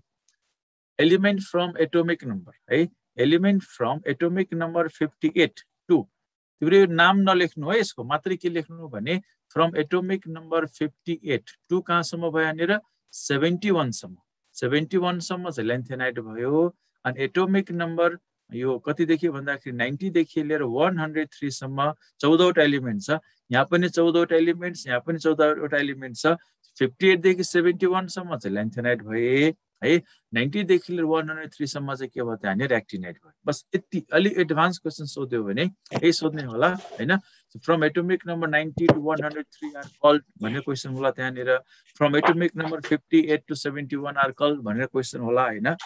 एलिमेन्ट फ्रम एटोमिक नम्बर है, element from atomic number 58 to, तिम्रो नाम नलेख्नु है, यसको मात्रै के लेख्नु भने फ्रम एटोमिक नम्बर 58 टु कहाँसम्म भयो यहाँनिर 71 सम्म। 71 सम्म चाहिँ लेन्थेनाइट भयो। अनि एटोमिक नम्बर यो कतिदेखि भन्दाखेरि 90 देखि लिएर 103 सम्म 14 वटा एलिमेन्ट छ। यहाँ पनि 14 वटा एलिमेन्ट्स, यहाँ पनि 14 वटा एलिमेन्ट छ। 58 देखि 71 सम्म चाहिँ लेन्थेनाइट भए है। 90 देखि लिएर 103 सम्म चाहिँ के भयो त यहाँनिर एक्टिनाइट भयो। बस यति। अलि एडभान्स क्वेसन सोध्यो भने यही सोध्ने होला हैन। From atomic number 90 to 103 are called भन्ने क्वेसन होला त्यहाँनिर। From atomic number 58 to 71 are called भनेर क्वेसन होला हैन।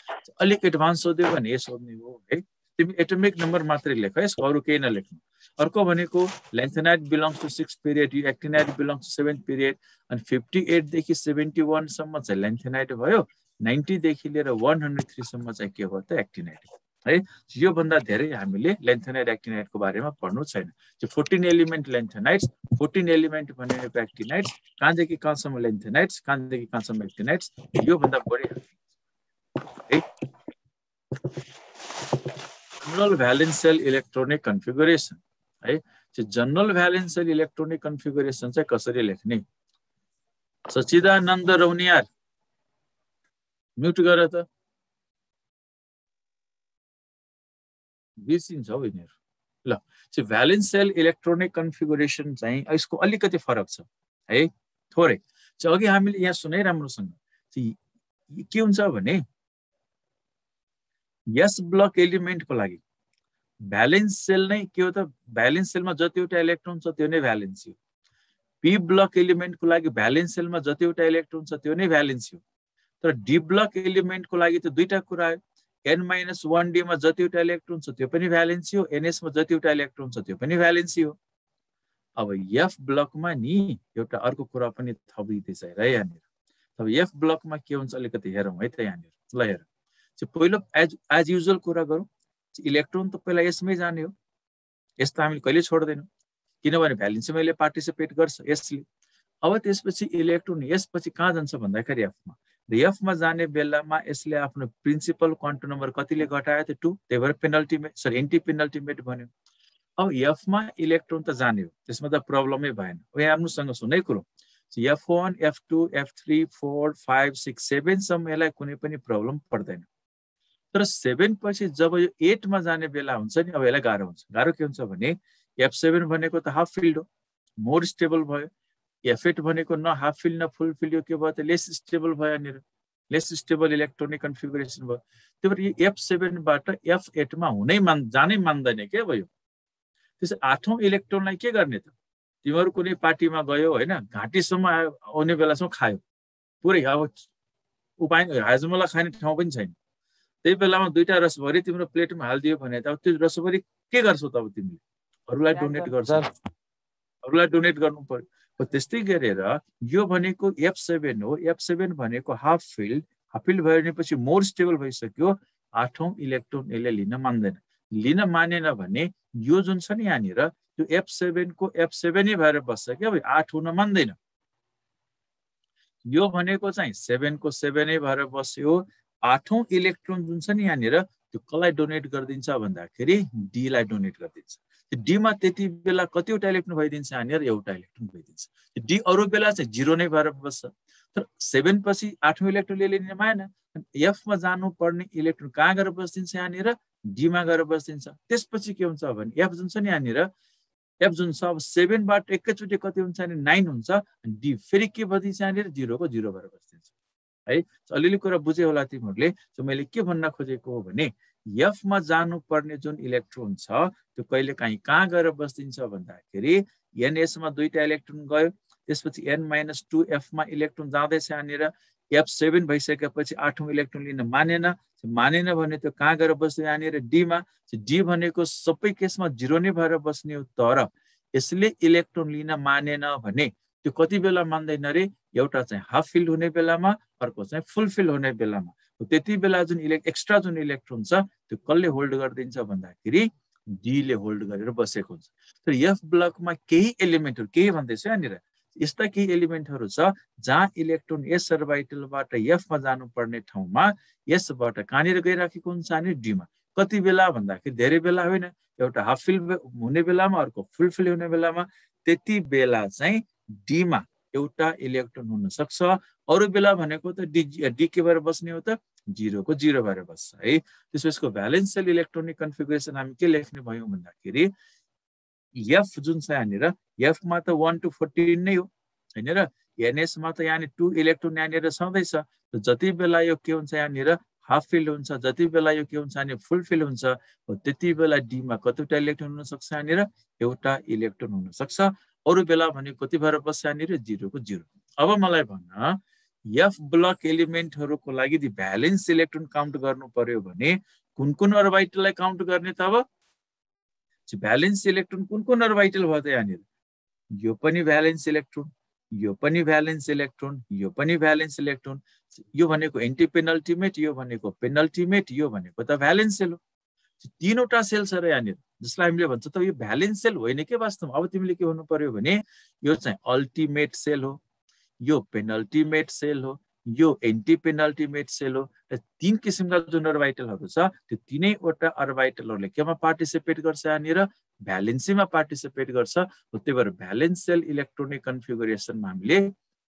अलिक एडभान्स सोध्यो भने सोध्ने हो है। तिमी एटोमिक नम्बर मात्रै लेख है, यसको अरू केही नलेख्नु। अर्को भनेको लेन्थेनाइट बिलोङ्स टु 6 पिरियड, यो actinide belongs to 7th period. अनि 58 देखि 71 सम्म चाहिँ लेन्थेनाइट भयो। 90 देखि लिएर 103 सम्म चाहिँ के हो त एक्टिनाइट है। यो भन्दा धेरै हामीले लेन्थेनाइट एक्टिनाइटको बारेमा पढ्नु छैन। 14 एलिमेन्ट लेन्थेनाइट्स, 14 एलिमेन्ट भनेको एक्टिनाइट्स, कहाँदेखि कहाँसम्म लेन्थेनाइट्स, कहाँदेखि कहाँसम्म एक्टिनाइट्स, यो भन्दा बढी है। General valence shell electronic configuration है। General valence shell electronic configuration चाहिँ कसरी लेख्ने? सचिदानन्द रौनियार म्युट गर त। बिर्सिन्छ हौ यिनीहरू ल चाहिँ भ्यालेन्स सेल इलेक्ट्रोनिक कन्फिगुरेसन चाहिँ यसको अलिकति फरक छ है थोरै चाहिँ अघि हामीले यहाँ सुने राम्रोसँग चाहिँ के हुन्छ भने यस ब्लक एलिमेन्टको लागि भ्यालेन्स सेल नै के हो त भ्यालेन्स सेलमा जतिवटा इलेक्ट्रोन छ त्यो नै भ्यालेन्स हो पी ब्लक एलिमेन्टको लागि भ्यालेन्स सेलमा जतिवटा इलेक्ट्रोन छ त्यो नै भ्यालेन्स हो तर डी ब्लक एलिमेन्टको लागि त दुईटा कुरा हो n-1d मा जतिवटा इलेक्ट्रोन छ त्यो पनि भ्यालेन्स हो ns मा जतिवटा इलेक्ट्रोन छ त्यो पनि भ्यालेन्स हो अब एफ ब्लकमा नि एउटा अर्को कुरा पनि थपिदैछ है यहाँनिर अब एफ ब्लकमा के हुन्छ अलिकति हेरौँ है त यहाँनिर ल हेर चाहिँ पहिलो एज युजुअल कुरा गरौँ इलेक्ट्रोन त पहिला यसमै जाने हो यस त हामीले कहिले छोड्दैनौँ किनभने भ्यालेन्समा यसले पार्टिसिपेट गर्छ यसले अब त्यसपछि इलेक्ट्रोन यसपछि कहाँ जान्छ भन्दाखेरि एफमा र एफमा जाने बेलामा यसले आफ्नो प्रिन्सिपल क्वान्टम नम्बर कतिले घटायो त 2 त्यही भएर पेनल्टिमेट सरी एन्टी पेनल्टिमेट भन्यो अब एफमा इलेक्ट्रोन त जाने हो त्यसमा त प्रब्लमै भएन यहाँ राम्रोसँग सुनै कुरो F1, F2, F3, 4, 5, 6, 7 सम्म यसलाई कुनै पनि प्रब्लम पर्दैन तर 7 पछि जब यो 8 मा जाने बेला हुन्छ नि अब यसलाई गाह्रो हुन्छ गाह्रो के हुन्छ भने F7 भनेको त हाफ फिल्ड हो मोर स्टेबल भयो F8 भनेको न हाफ फिल्ड न फुल फिल्ड हो के भयो त लेस स्टेबल भयो नि लेस स्टेबल इलेक्ट्रोनिक कन्फिगुरेसन भयो त्यही भएर यो F7 बाट F8 मा जानै मान्दैन के भयो त्यसै 8औं इलेक्ट्रोनलाई के गर्ने त तिमीहरु कुनै पार्टीमा गयो हैन घाँटीसम्म आउने बेलासम्म खायो पुरै अब उपाय हाजमोला खाने ठाउँ पनि छैन त्यही बेलामा दुईटा रसभरी तिम्रो प्लेटमा हाल्दियो भने त त्यो रसभरी के गर्छौ त अब तिमीले अरूलाई डोनेट गर्छौ अरूलाई डोनेट गर्नु पर्यो त्यस्तै गरेर यो भनेको F7 हो F7 भनेको हाफ फिल्ड भएपछि मोर स्टेबल भइसक्यो 8औं इलेक्ट्रोन यसले लिन मान्दैन लिन मानेन भने यो जुन छ नि यहाँनिर त्यो F7 को F7 नै भएर बस्छ के अब 8 हुन मान्दैन यो भनेको चाहिँ 7 को 7 नै भएर बस्यो 8औं इलेक्ट्रोन जुन छ नि यहाँनिर त्यो कसलाई डोनेट गर्दिन्छ भन्दाखेरि डी लाई डोनेट गर्दिन्छ डी मा त्यति बेला कतिवटा इलेक्ट्रोन भइदिन्छ यहाँनिर एउटा इलेक्ट्रोन भइदिन्छ डी अरु बेला चाहिँ 0 नै भएर बस्छ तर 7 पछि 8औं इलेक्ट्रोन लिन मानेन एफ मा जानु पर्ने इलेक्ट्रोन कहाँ गएर बस्दिन्छ यहाँनिर डी मा गएर बस्दिन्छ त्यसपछि के हुन्छ भने एफ जुन छ नि यहाँनिर एफ जुन छ अब 7 बाट एकैचोटी कति हुन्छ भने 9 हुन्छ डी फेरि के बदिन्छ यहाँनिर 0 को 0 भएर बस्दिन्छ है अलिअलि कुरा बुझे होला तिमीहरुले सो मैले के भन्न खोजेको हो भने एफ मा जानु पर्ने जुन इलेक्ट्रोन छ त्यो कहिले काहीँ कहाँ गएर बस्दिन्छ भन्दाखेरि एनएस मा दुईटा इलेक्ट्रोन गयो त्यसपछि n-2 एफ मा इलेक्ट्रोन जाँदैछ यहाँनिर F7 भइसकेपछि 8औं इलेक्ट्रोन लिन मानेन भने त्यो कहाँ गएर बस्यो यहाँनिर डी मा डी भनेको सबै केसमा 0 नै भएर बस्ने हो तर यसले इलेक्ट्रोन लिन मानेन भने त्यो कति बेला मान्दैन रे एउटा चाहिँ हाफ फिल्ड हुने बेलामा अर्को चाहिँ फुल फिल्ड हुने बेलामा त्यति बेला जुन एक्स्ट्रा जुन इलेक्ट्रोन छ त्यो कसले होल्ड गर्दिन्छ भन्दाखेरि डी ले होल्ड गरेर बसेको हुन्छ तर एफ ब्लकमा केही एलिमेन्टहरु केही भन्दैछ यहाँनिर यस्ता केही एलिमेन्टहरु छ जहाँ इलेक्ट्रोन एस अर्बिटलबाट एफ मा जानु पर्ने ठाउँमा यसबाट कहाँनिर गइराखेको हुन्छ अनि डी मा कति बेला भन्दाखेरि धेरै बेला होइन एउटा हाफ फिल्ड हुने बेलामा अर्को फुल फिल्ड हुने बेलामा त्यति बेला चाहिँ डी मा एउटा इलेक्ट्रोन हुन सक्छ अरु बेला भनेको त डी के भएर बस्ने हो त 0 को 0 भएर बस्छ है त्यसको भ्यालेन्स सेल इलेक्ट्रोनिक कन्फिगुरेसन हामी के लेख्ने भयौं भन्दाखेरि एफ जुन छ यहाँनिर एफ मा त 1 to 14 नै हो हैन र एनएस मा त यहाँ 2 इलेक्ट्रोन यहाँनिर छँदैछ जति बेला यो के हुन्छ यहाँनिर हाफ फिल्ड हुन्छ जति बेला यो के हुन्छ अनि फुल फिल्ड हुन्छ त्यति बेला डी मा कतिवटा इलेक्ट्रोन हुन सक्छ यहाँनिर एउटा इलेक्ट्रोन हुन सक्छ अरु बेला भने कति भएर बस्छ यहाँनिर 0 को 0 अब मलाई भन्न एफ ब्लक एलिमेन्टहरुको लागि दि भ्यालेन्स इलेक्ट्रोन काउन्ट गर्नु पर्यो भने कुन अर्बिटललाई काउन्ट गर्ने त अब भ्यालेन्स इलेक्ट्रोन कुन अर्बिटल भयो त यहाँनिर यो पनि भ्यालेन्स इलेक्ट्रोन यो पनि भ्यालेन्स इलेक्ट्रोन यो पनि भ्यालेन्स इलेक्ट्रोन यो भनेको एन्टी पेनल्टिमेट यो भनेको पेनल्टिमेट यो भनेको त भ्यालेन्स सेल हो तीनवटा सेल छ र यहाँनिर जसलाई हामीले भन्छ त यो भ्यालेन्स सेल होइन के वास्तवमा अब तिमीले के भन्नु पर्यो भने यो चाहिँ अल्टिमेट सेल हो यो पेनल्टिमेट सेल हो यो एन्टी पेनल्टिमेट सेल हो र तीन किसिमका जुन अर्बिटलहरु छ त्यो तीनैवटा अर्बिटलहरुले केमा पार्टिसिपेट गर्छ यहाँनिर भ्यालेन्सीमा पार्टिसिपेट गर्छ त्यही भएर भ्यालेन्स सेल इलेक्ट्रोनिक कन्फिगुरेसनमा हामीले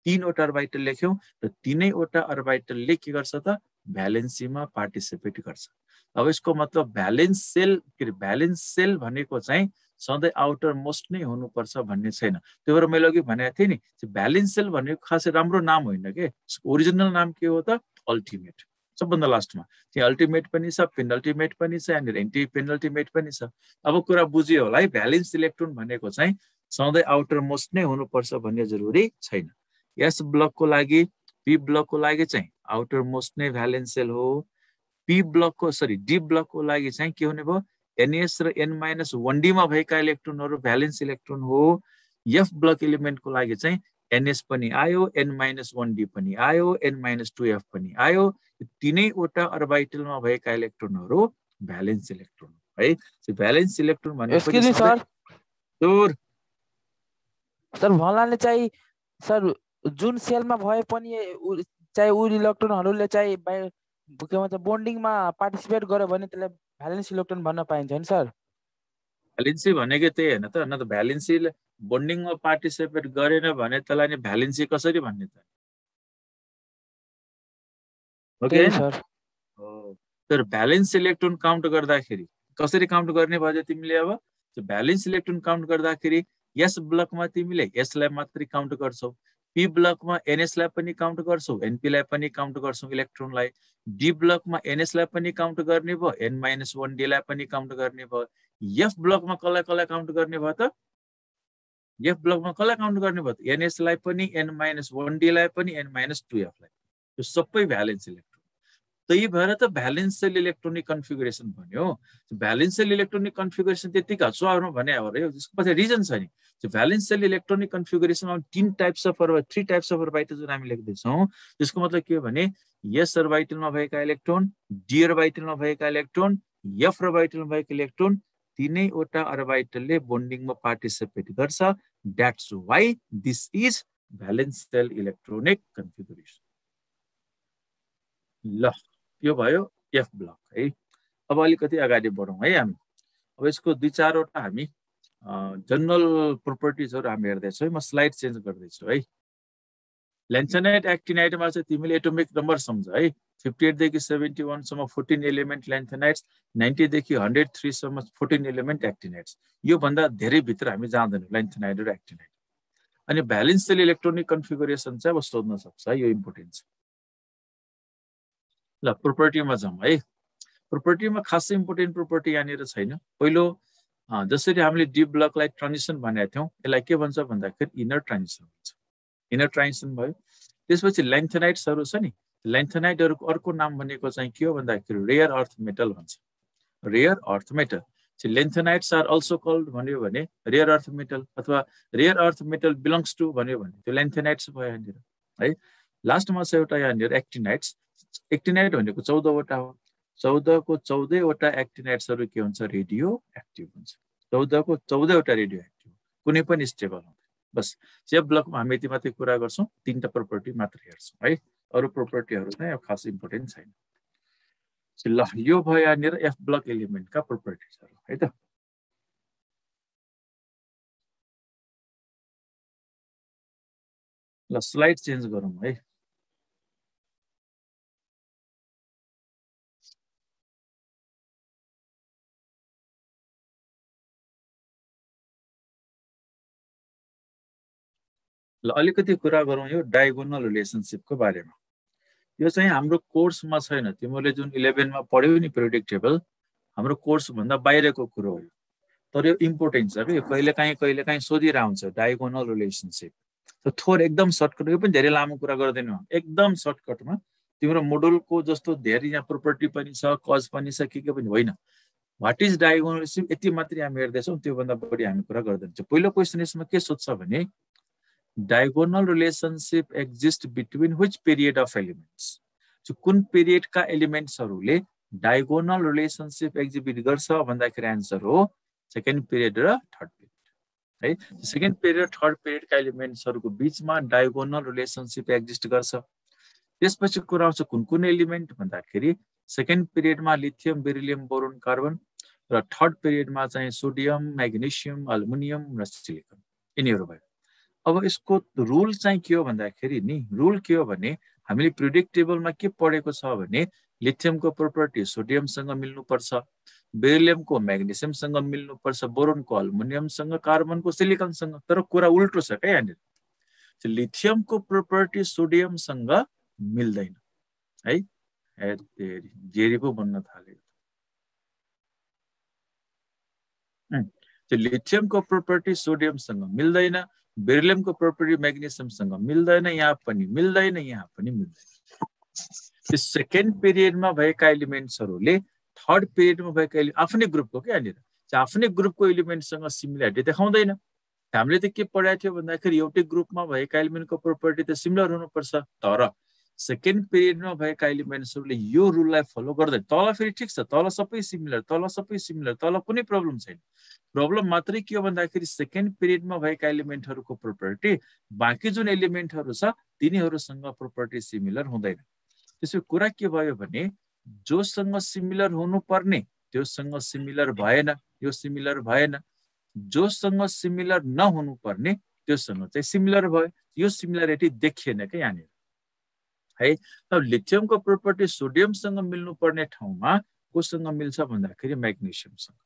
तीनवटा अर्बिटल लेख्यौं र तीनैवटा अर्बिटलले के गर्छ त भ्यालेन्सीमा पार्टिसिपेट गर्छ अब यसको मतलब भ्यालेन्स सेल भनेको चाहिँ सधैँ आउटर मोस्ट नै हुनुपर्छ भन्ने छैन। त्यही भएर मैले अघि भनेको थिएँ नि, भ्यालेन्स सेल भनेको खासै राम्रो नाम होइन के, ओरिजिनल नाम के हो त अल्टिमेट, सबभन्दा लास्टमा त्यहाँ अल्टिमेट पनि छ, पेनल्टिमेट पनि छ, यहाँनिर एन्टी पेनल्टिमेट पनि छ। अब कुरा बुझियो होला है, भ्यालेन्स इलेक्ट्रोन भनेको चाहिँ सधैँ आउटर मोस्ट नै हुनुपर्छ भन्ने जरुरी छैन। एस ब्लकको लागि पी ब्लकको लागि चाहिँ आउटर मोस्ट नै भ्यालेन्स सेल हो। डी ब्लकको लागि चाहिँ के हुने भयो, एनएस र n-1d मा भएका इलेक्ट्रोनहरू भ्यालेन्स इलेक्ट्रोन हो। एफ ब्लक एलिमेन्टको लागि चाहिँ एनएस पनि आयो, n-1d पनि आयो, n-2f पनि आयो। तीनैवटा अर्बिटलमा भएका इलेक्ट्रोनहरू भ्यालेन्स इलेक्ट्रोन है। भ्यालेन्स इलेक्ट्रोन भनेको सर भन्नाले चाहिँ सर जुन सेलमा भए पनि चाहिँ उ इलेक्ट्रोनहरूले चाहिँ के भन्छ बोन्डिङमा पार्टिसिपेट गर्यो भने त्यसलाई भ्यालेन्स इलेक्ट्रोन भन्न पाइन्छ नि सर। भ्यालेन्सी भनेको त्यही होइन त, न त भ्यालेन्सीले बोन्डिङमा पार्टिसिपेट गरेन भने त्यसलाई नि भ्यालेन्सी कसरी भन्ने त ओके सर। तर भ्यालेन्स इलेक्ट्रोन काउन्ट गर्दाखेरि कसरी काउन्ट गर्ने भयो तिमीले? अब भ्यालेन्स इलेक्ट्रोन काउन्ट गर्दाखेरि एस ब्लकमा तिमीले एसलाई मात्रै काउन्ट गर्छौ, पी ब्लकमा एनएसलाई पनि काउन्ट गर्छौ, एनपीलाई पनि काउन्ट गर्छौ इलेक्ट्रोनलाई, डी ब्लकमा एनएसलाई पनि काउन्ट गर्ने भयो, n-1d लाई पनि काउन्ट गर्ने भयो। एफ ब्लकमा कसलाई काउन्ट गर्ने भयो त? एफ ब्लकमा कसलाई काउन्ट गर्ने भयो? एनएसलाई पनि, n-1d लाई पनि, n-2f लाई। यो सबै भ्यालेन्स इलेक्ट्रोन। त्यही भएर त भ्यालेन्स सेल इलेक्ट्रोनिक कन्फिगरेसन भन्यो। भ्यालेन्स सेल इलेक्ट्रोनिक कन्फिगरेसन त्यतिका स्वारमा भने हो रे, त्यसको पछि रिजन छ नि। भ्यालेन्स सेल इलेक्ट्रोनिक कन्फिगरेसनमा 3 टाइप्स अफ अर्बिटल जुन हामी लेख्दैछौँ, त्यसको मतलब के हो भने एस अर्बिटलमा भएका इलेक्ट्रोन, डी अर्बिटलमा भएका इलेक्ट्रोन, एफ अर्बिटलमा भएका इलेक्ट्रोन, तीनैवटा अर्बिटलले बोन्डिङमा पार्टिसिपेट गर्छ। That's why this is valence shell electronic configuration. ल यो भयो एफ ब्लक है। अब अलिकति अगाडि बढौँ है हामी। अब यसको 2-4वटा हामी जनरल प्रोपर्टिजहरू हामी हेर्दैछौँ है। म स्लाइड चेन्ज गर्दैछु है। ल्यान्थेनाइट एक्टिनाइटमा चाहिँ तिमीले एटोमिक नम्बर सम्झ है। 58 देखि 71 सम्म 14 एलिमेन्ट ल्यान्थेनाइट्स, 90 देखि 103 सम्म 14 एलिमेन्ट एक्टिनाइट्स। यो भन्दा धेरै भित्र हामी जाँदैनौँ ल्यान्थेनाइट र एक्टिनाइट। अनि भ्यालेन्स सेल इलेक्ट्रोनिक कन्फिगरेसन चाहिँ अब सोध्न सक्छ है, यो इम्पोर्टेन्ट छ। ल प्रोपर्टीमा जाउँ है। प्रोपर्टीमा खासै इम्पोर्टेन्ट प्रोपर्टी यहाँनिर छैन। पहिलो जसरी हामीले डी ब्लकलाई ट्रान्जिसन भनेका थियौँ, यसलाई के भन्छ भन्दाखेरि इनर ट्रान्जिसन भन्छ। इनर ट्रान्जिसन भयो। त्यसपछि ल्यान्थेनाइट्सहरू छ नि, ल्यान्थेनाइटहरूको अर्को नाम भनेको चाहिँ के हो भन्दाखेरि रेयर अर्थ मेटल भन्छ। Rare earth metal lanthanides are also called भन्यो भने रेयर अर्थ मेटल, अथवा rare earth metal belongs to भन्यो भने त्यो ल्यान्थेनाइट्स भयो यहाँनिर है। लास्टमा छ एउटा यहाँनिर एक्टिनाइट्स। एक्टिनाइट भनेको 14वटा हो। 14 को 14वटा एक्टिनाइट्सहरू के हुन्छ? रेडियो एक्टिभ हुन्छ। 14 को 14वटा रेडियो एक्टिभ, कुनै पनि स्टेबल हुँदैन। बस एफ ब्लकमा हामी यति मात्रै कुरा गर्छौँ, 3टा प्रोपर्टी मात्र हेर्छौँ है। अरू प्रोपर्टीहरू चाहिँ अब खास इम्पोर्टेन्ट छैन। ल यो भयो यहाँनिर एफ ब्लक एलिमेन्टका प्रोपर्टिजहरू है त। ल स्लाइड चेन्ज गरौँ है। ल अलिकति कुरा गरौँ यो डायगोनल रिलेसनसिपको बारेमा। यो चाहिँ हाम्रो कोर्समा छैन। तिमीले जुन 11 मा पढ्यौ नि पिरियोडिक टेबल, हाम्रो कोर्स भन्दा बाहिरको कुरो हो। तर यो इम्पोर्टेन्ट छ कि कहिलेकाहीँ सोधिरहन्छ डायगोनल रिलेसनसिप। थोर एकदम सर्टकट, यो पनि धेरै लामो कुरा गर्दैन, एकदम सर्टकटमा तिम्रो मोडुलको जस्तो धेरै यहाँ प्रोपर्टी पनि छ, कज पनि छ, के पनि होइन। व्हाट इज डायगोनल रिलेसनसिप यति मात्रै हामी हेर्दैछौँ, त्योभन्दा बढी हामी कुरा गर्दैनौँ। पहिलो क्वेसन यसमा के सोध्छ भने diagonal relationship exist between which period of elements. कुन पिरियडका एलिमेन्ट्सहरूले डायगोनल रिलेसनसिप एक्जिबिट गर्छ भन्दाखेरि आन्सर हो सेकेन्ड पिरियड र थर्ड पिरियड है। सेकेन्ड पिरियड र थर्ड पिरियडका एलिमेन्ट्सहरूको बीचमा डायगोनल रिलेसनसिप एक्जिस्ट गर्छ। त्यसपछि कुरा आउँछ कुन एलिमेन्ट भन्दाखेरि सेकेन्ड पिरियडमा लिथियम, बेरिलियम, बोरोन, कार्बन, र थर्ड पिरियडमा चाहिँ सोडियम, म्याग्नेसियम, अल्युमिनियम र सिलिकन, यिनीहरू भयो। अब यसको रुल चाहिँ के हो भन्दाखेरि नि, रुल के हो भने हामीले पिरियोडिक टेबलमा के पढेको छ भने लिथियमको प्रोपर्टी सोडियमसँग मिल्नुपर्छ, बेरिलियमको म्याग्नेसियमसँग मिल्नुपर्छ, बोरोनको अल्मुनियमसँग, कार्बनको सिलिकनसँग। तर कुरा उल्टो छ क्या यहाँनिर। लिथियमको प्रोपर्टी सोडियमसँग मिल्दैन है। जेरी पो बन्न थाल्यो। लिथियमको प्रोपर्टी सोडियमसँग मिल्दैन, बेरिलियमको प्रोपर्टी म्याग्नेसियमसँग मिल्दैन, यहाँ पनि मिल्दैन, यहाँ पनि मिल्दैन। सेकेन्ड पिरियडमा भएका एलिमेन्ट्सहरूले थर्ड पिरियडमा भएका आफ्नै ग्रुपको क्या यहाँनिर आफ्नै ग्रुपको एलिमेन्टसँग सिमिलरिटी देखाउँदैन। हामीले त के पढाएको थियो भन्दाखेरि एउटै ग्रुपमा भएका एलिमेन्टको प्रोपर्टी त सिमिलर हुनुपर्छ। तर सेकेन्ड पिरियडमा भएका एलिमेन्ट्सहरूले यो रुललाई फलो गर्दैन। तल फेरि ठिक छ, तल सबै सिमिलर, तल कुनै प्रब्लम छैन। प्रब्लम मात्रै के हो भन्दाखेरि सेकेन्ड पिरियडमा भएका एलिमेन्टहरूको प्रोपर्टी बाँकी जुन एलिमेन्टहरू छ तिनीहरूसँग प्रोपर्टी सिमिलर हुँदैन। त्यसो कुरा के भयो भने जोसँग सिमिलर हुनुपर्ने त्योसँग सिमिलर भएन, यो सिमिलर भएन। जोसँग सिमिलर नहुनुपर्ने त्योसँग चाहिँ सिमिलर भयो। यो सिमिलरिटी देखिएन क्या यहाँनिर है। अब लिथियमको प्रोपर्टी सोडियमसँग मिल्नुपर्ने ठाउँमा कोसँग मिल्छ भन्दाखेरि म्याग्नेसियमसँग,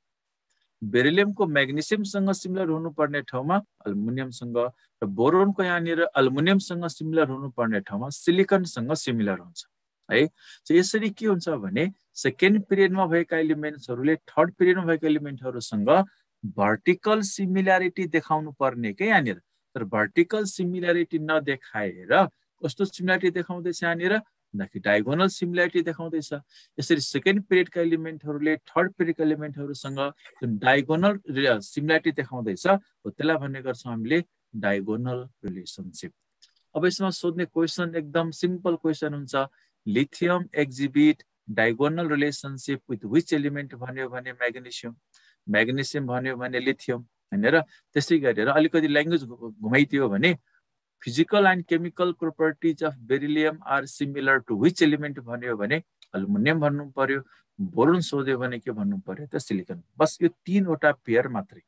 बेरिलियमको म्याग्नेसियमसँग सिमिलर हुनुपर्ने ठाउँमा अल्मुनियमसँग, र बोरोनको यहाँनिर अल्मुनियमसँग सिमिलर हुनुपर्ने ठाउँमा सिलिकनसँग सिमिलर हुन्छ है। यसरी के हुन्छ भने सेकेन्ड पिरियडमा भएका एलिमेन्ट्सहरूले थर्ड पिरियडमा भएका एलिमेन्टहरूसँग भर्टिकल सिमिल्यारिटी देखाउनु पर्ने के यहाँनिर। तर भर्टिकल सिमिल्यारिटी नदेखाएर कस्तो सिमिल्यारिटी देखाउँदैछ यहाँनिर भन्दाखेरि डायगोनल सिमिल्यारिटी देखाउँदैछ। यसरी सेकेन्ड पिरियडका एलिमेन्टहरूले थर्ड पिरियडका एलिमेन्टहरूसँग जुन डायगोनल सिमिल्यारिटी देखाउँदैछ त्यसलाई भन्ने गर्छौँ हामीले डायगोनल रिलेसनसिप। अब यसमा सोध्ने क्वेसन एकदम सिम्पल क्वेसन हुन्छ, lithium exhibit diagonal relationship with which element भन्यो भने म्याग्नेसियम, म्याग्नेसियम भन्यो भने लिथियम होइन र। त्यसै गरेर अलिकति ल्याङ्ग्वेज घुमाइदियो भने physical and chemical properties of beryllium are similar to which element भन्यो भने अल्मुनियम भन्नु पर्यो, बोरोन सोध्यो भने के भन्नु पर्यो त सिलिकन। बस यो तीनवटा पेयर मात्रै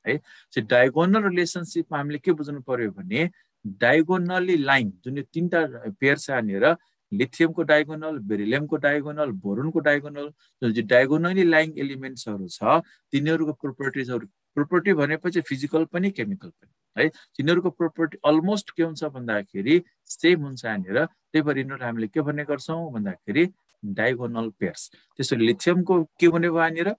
है। डायगोनल रिलेसनसिपमा हामीले के बुझ्नु पर्यो भने डायगोनली लाइन जुन यो तीनटा पेयर छ यहाँनिर लिथियमको डायगोनल, बेरिलियमको डायगोनल, बोरोनको डायगोनल, जुन डायगोनली लाइन एलिमेन्ट्सहरू छ तिनीहरूको प्रोपर्टिजहरू, प्रोपर्टी भनेपछि फिजिकल पनि केमिकल पनि है, तिनीहरूको प्रोपर्टी अलमोस्ट के हुन्छ भन्दाखेरि सेम हुन्छ यहाँनिर। त्यही भएर यिनीहरू हामीले के भन्ने गर्छौँ भन्दाखेरि डायगोनल पेयर्स। त्यसरी लिथियमको के हुने भयो यहाँनिर,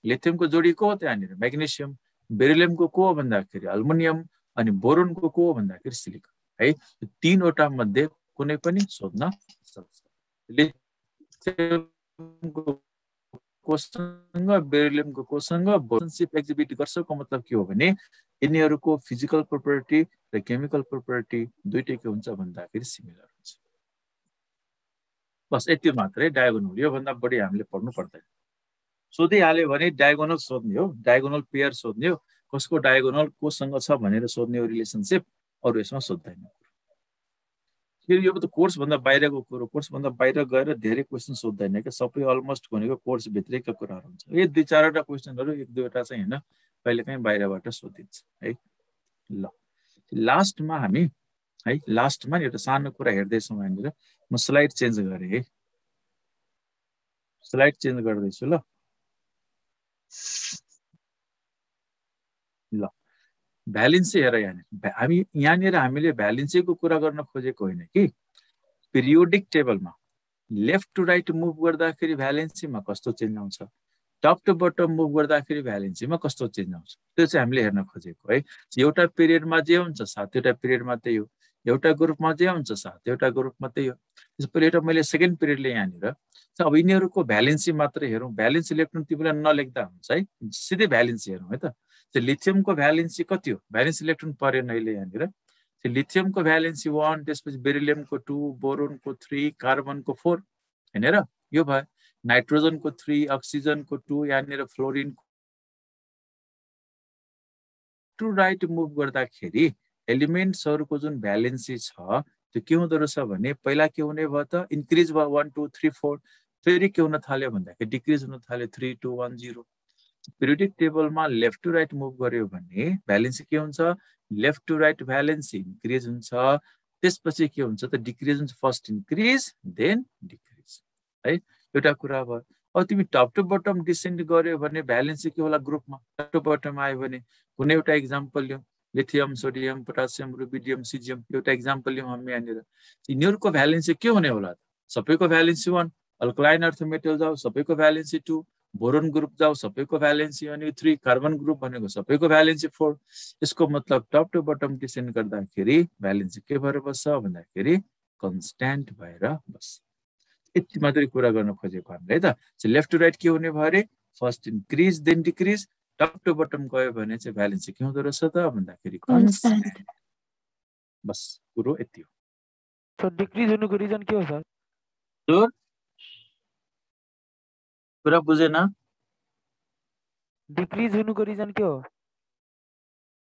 लिथियमको जोडी को हो त यहाँनिर म्याग्नेसियम, बेरिलियमको को हो भन्दाखेरि अल्मुनियम, अनि बोरोनको को हो भन्दाखेरि सिलिकन है। तीनवटा मध्ये कुनै पनि सोध्न सक्छ। लिथियमको कोसँग बेरिलियमको कोसँग रिलेसनसिप एक्जिबिट गर्छको मतलब के हो भने यिनीहरूको फिजिकल प्रोपर्टी र केमिकल प्रोपर्टी दुईटै के हुन्छ भन्दाखेरि सिमिलर हुन्छ। बस यति मात्रै डायगोनल, यो भन्दा बढी हामीले पढ्नु पर्दैन। सोधिहाल्यो भने डायगोनल सोध्ने हो, डायगोनल पेयर सोध्ने हो, कसको डायगोनल कोसँग छ भनेर सोध्ने हो रिलेसनसिप, अरू यसमा सोध्दैन। यो त कोर्स भन्दा बाहिरको कुरो, कोर्स भन्दा बाहिर गएर धेरै क्वेसन सोध्दैन क्या, सबै अलमोस्ट भनेको कोर्स भित्रैका कुराहरू हुन्छ। यो दुई चारवटा क्वेसनहरू एक दुईवटा चाहिँ होइन कहिलेकाहीँ बाहिरबाट सोधिन्छ है। ल लास्टमा हामी है, लास्टमा एउटा सानो कुरा हेर्दैछौँ यहाँनिर। म स्लाइड चेन्ज गरेँ है, स्लाइड चेन्ज गर्दैछु ल। ल भ्यालेन्सी हेर यहाँनिर हामीले भ्यालेन्सीको कुरा गर्न खोजेको होइन कि पिरियोडिक टेबलमा लेफ्ट टु राइट मुभ गर्दाखेरि भ्यालेन्सीमा कस्तो चेन्ज आउँछ, टप टु बटम मुभ गर्दाखेरि भ्यालेन्सीमा कस्तो चेन्ज आउँछ, त्यो चाहिँ हामीले हेर्न खोजेको है। एउटा पिरियडमा जे हुन्छ सातवटा पिरियडमा त्यही हो, एउटा ग्रुपमा जे हुन्छ सातवटा ग्रुपमा त्यही हो। त्यसपछि एउटा मैले सेकेन्ड पिरियडले यहाँनिर अब यिनीहरूको भ्यालेन्सी मात्रै हेरौँ, भ्यालेन्सी लेख्नु त्यो बेला नलेख्दा हुन्छ है, सिधै भ्यालेन्सी हेरौँ है त। लिथियमको भ्यालेन्सी कति हो, भ्यालेन्सी लेख्नु परेन अहिले यहाँनिर। लिथियमको भ्यालेन्सी 1, त्यसपछि बेरिलियमको 2, बोरोनको 3, कार्बनको 4 होइन र। यो भयो नाइट्रोजनको 3, अक्सिजनको 2, यहाँनिर फ्लोरिन टु राइट मुभ गर्दाखेरि एलिमेन्ट्सहरूको जुन भ्यालेन्सी छ त्यो के हुँदो रहेछ भने पहिला के हुने भयो त इन्क्रिज भयो 1 2 3 4, फेरि के हुन थाल्यो भन्दाखेरि डिक्रिज हुन थाल्यो 3 2 1 0। पिरियोडिक टेबलमा लेफ्ट टु राइट मुभ गर्यो भने भ्यालेन्सी के हुन्छ, left to right valency increase हुन्छ, त्यसपछि के हुन्छ त डिक्रिज हुन्छ, फर्स्ट इन्क्रिज देन डिक्रिज है। एउटा कुरा भयो। अब तिमी टप टु बटम डिसेन्ड गर्यो भने भ्यालेन्सी के होला ग्रुपमा? टप टु बटम आयो भने कुनै एउटा इक्जाम्पल लिउँ, lithium, sodium, potassium, rubidium, caesium, एउटा इक्जाम्पल लिउँ हामी यहाँनिर। यिनीहरूको भ्यालेन्सी के हुने होला? सबैको भ्यालेन्सी 1, अल्कलाइन अर्थ मेटल जाऊ सबैको भ्यालेन्सी 2, बोरोन ग्रुप जाऊ सबैको भ्यालेन्सी अनि 3, कार्बन ग्रुप भनेको सबैको भ्यालेन्सी 4। यसको मतलब टप टु बटम डिसेन्ड गर्दाखेरि भ्यालेन्सी के भएर बस्छ भन्दाखेरि कन्स्ट्यान्ट भएर बस्छ। यति मात्रै कुरा गर्न खोजेको हामीले है त। लेफ्ट टु राइट के हुने भयो अरे? First increase then decrease, top to bottom गयो भने चाहिँ भ्यालेन्सी के हुँदो रहेछ त भन्दाखेरि कन्स्ट्यान्ट। बस कुरो यति हो। सो डिक्रिज हुनुको रिजन के हो सर? कुरा बुझेन? डिक्रिज हुनुको रिजन के हो?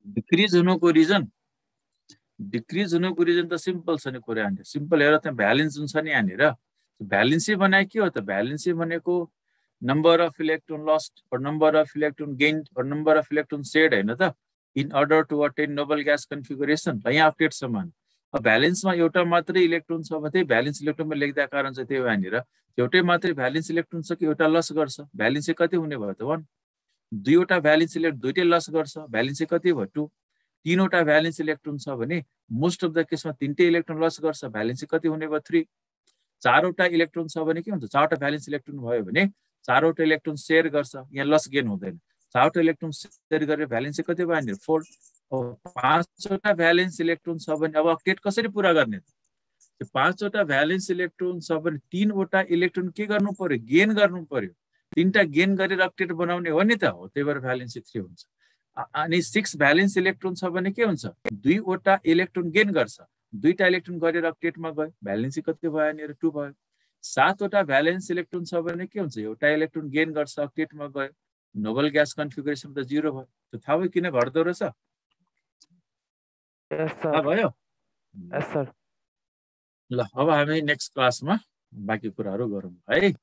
डिक्रिज हुनुको रिजन त सिम्पल छ नि कुरा यहाँनिर। सिम्पल हेर त भ्यालेन्स हुन्छ नि यहाँनिर। भ्यालेन्सी भने के हो त? भ्यालेन्सी भनेको number of electron lost or number of electron gained or number of electron shared हैन त? In order to attain noble gas configuration. यहाँ अपडेट समान। अब भ्यालेन्समा एउटा मात्रै इलेक्ट्रोन छ भने भ्यालेन्स इलेक्ट्रोनमा लेख्दा कारण चाहिँ त्यही हो यहाँनिर। एउटै मात्रै भ्यालेन्स इलेक्ट्रोन छ कि एउटा लस गर्छ? भ्यालेन्सी कति हुने भयो त? 1। दुईवटा भ्यालेन्स इलेक्ट्रोन दुईटै लस गर्छ, भ्यालेन्सी कति भयो? 2। तीनवटा भ्यालेन्स इलेक्ट्रोन छ भने मोस्ट अफ द केसमा तीनटै इलेक्ट्रोन लस गर्छ, भ्यालेन्सी कति हुने भयो? 3। चारवटा इलेक्ट्रोन छ भने के हुन्छ? चारवटा भ्यालेन्स इलेक्ट्रोन भयो भने चारवटा इलेक्ट्रोन सेयर गर्छ, यहाँ लस गेन हुँदैन। चारवटा इलेक्ट्रोन सेयर गरेर भ्यालेन्सी कति भयो यहाँनिर? 4। 5वटा भ्यालेन्स इलेक्ट्रोन छ भने अब अक्टेट कसरी पुरा गर्ने? 5वटा भ्यालेन्स इलेक्ट्रोन छ भने 3वटा इलेक्ट्रोन के गर्नु पर्यो? गेन गर्नु पर्यो। 3टा गेन गरेर अक्टेट बनाउने हो नि त? हो, त्यही भएर भ्यालेन्सी 3 हुन्छ। अनि 6 भ्यालेन्स इलेक्ट्रोन छ भने के हुन्छ? 2वटा इलेक्ट्रोन गेन गर्छ, 2टा इलेक्ट्रोन गरेर अक्टेटमा गयो, भ्यालेन्सी कति भयो यहाँनिर? 2 भयो। 7वटा भ्यालेन्स इलेक्ट्रोन छ भने के हुन्छ? एउटा इलेक्ट्रोन गेन गर्छ, अक्टेटमा गयो, नोबल ग्यास कन्फिगुरेसन त 0 भयो। त्यो थाहा भयो किन घट्दो रहेछ? थाहा भयो? यस सर। ल अब हामी नेक्स्ट क्लासमा बाँकी कुराहरू गरौँ है।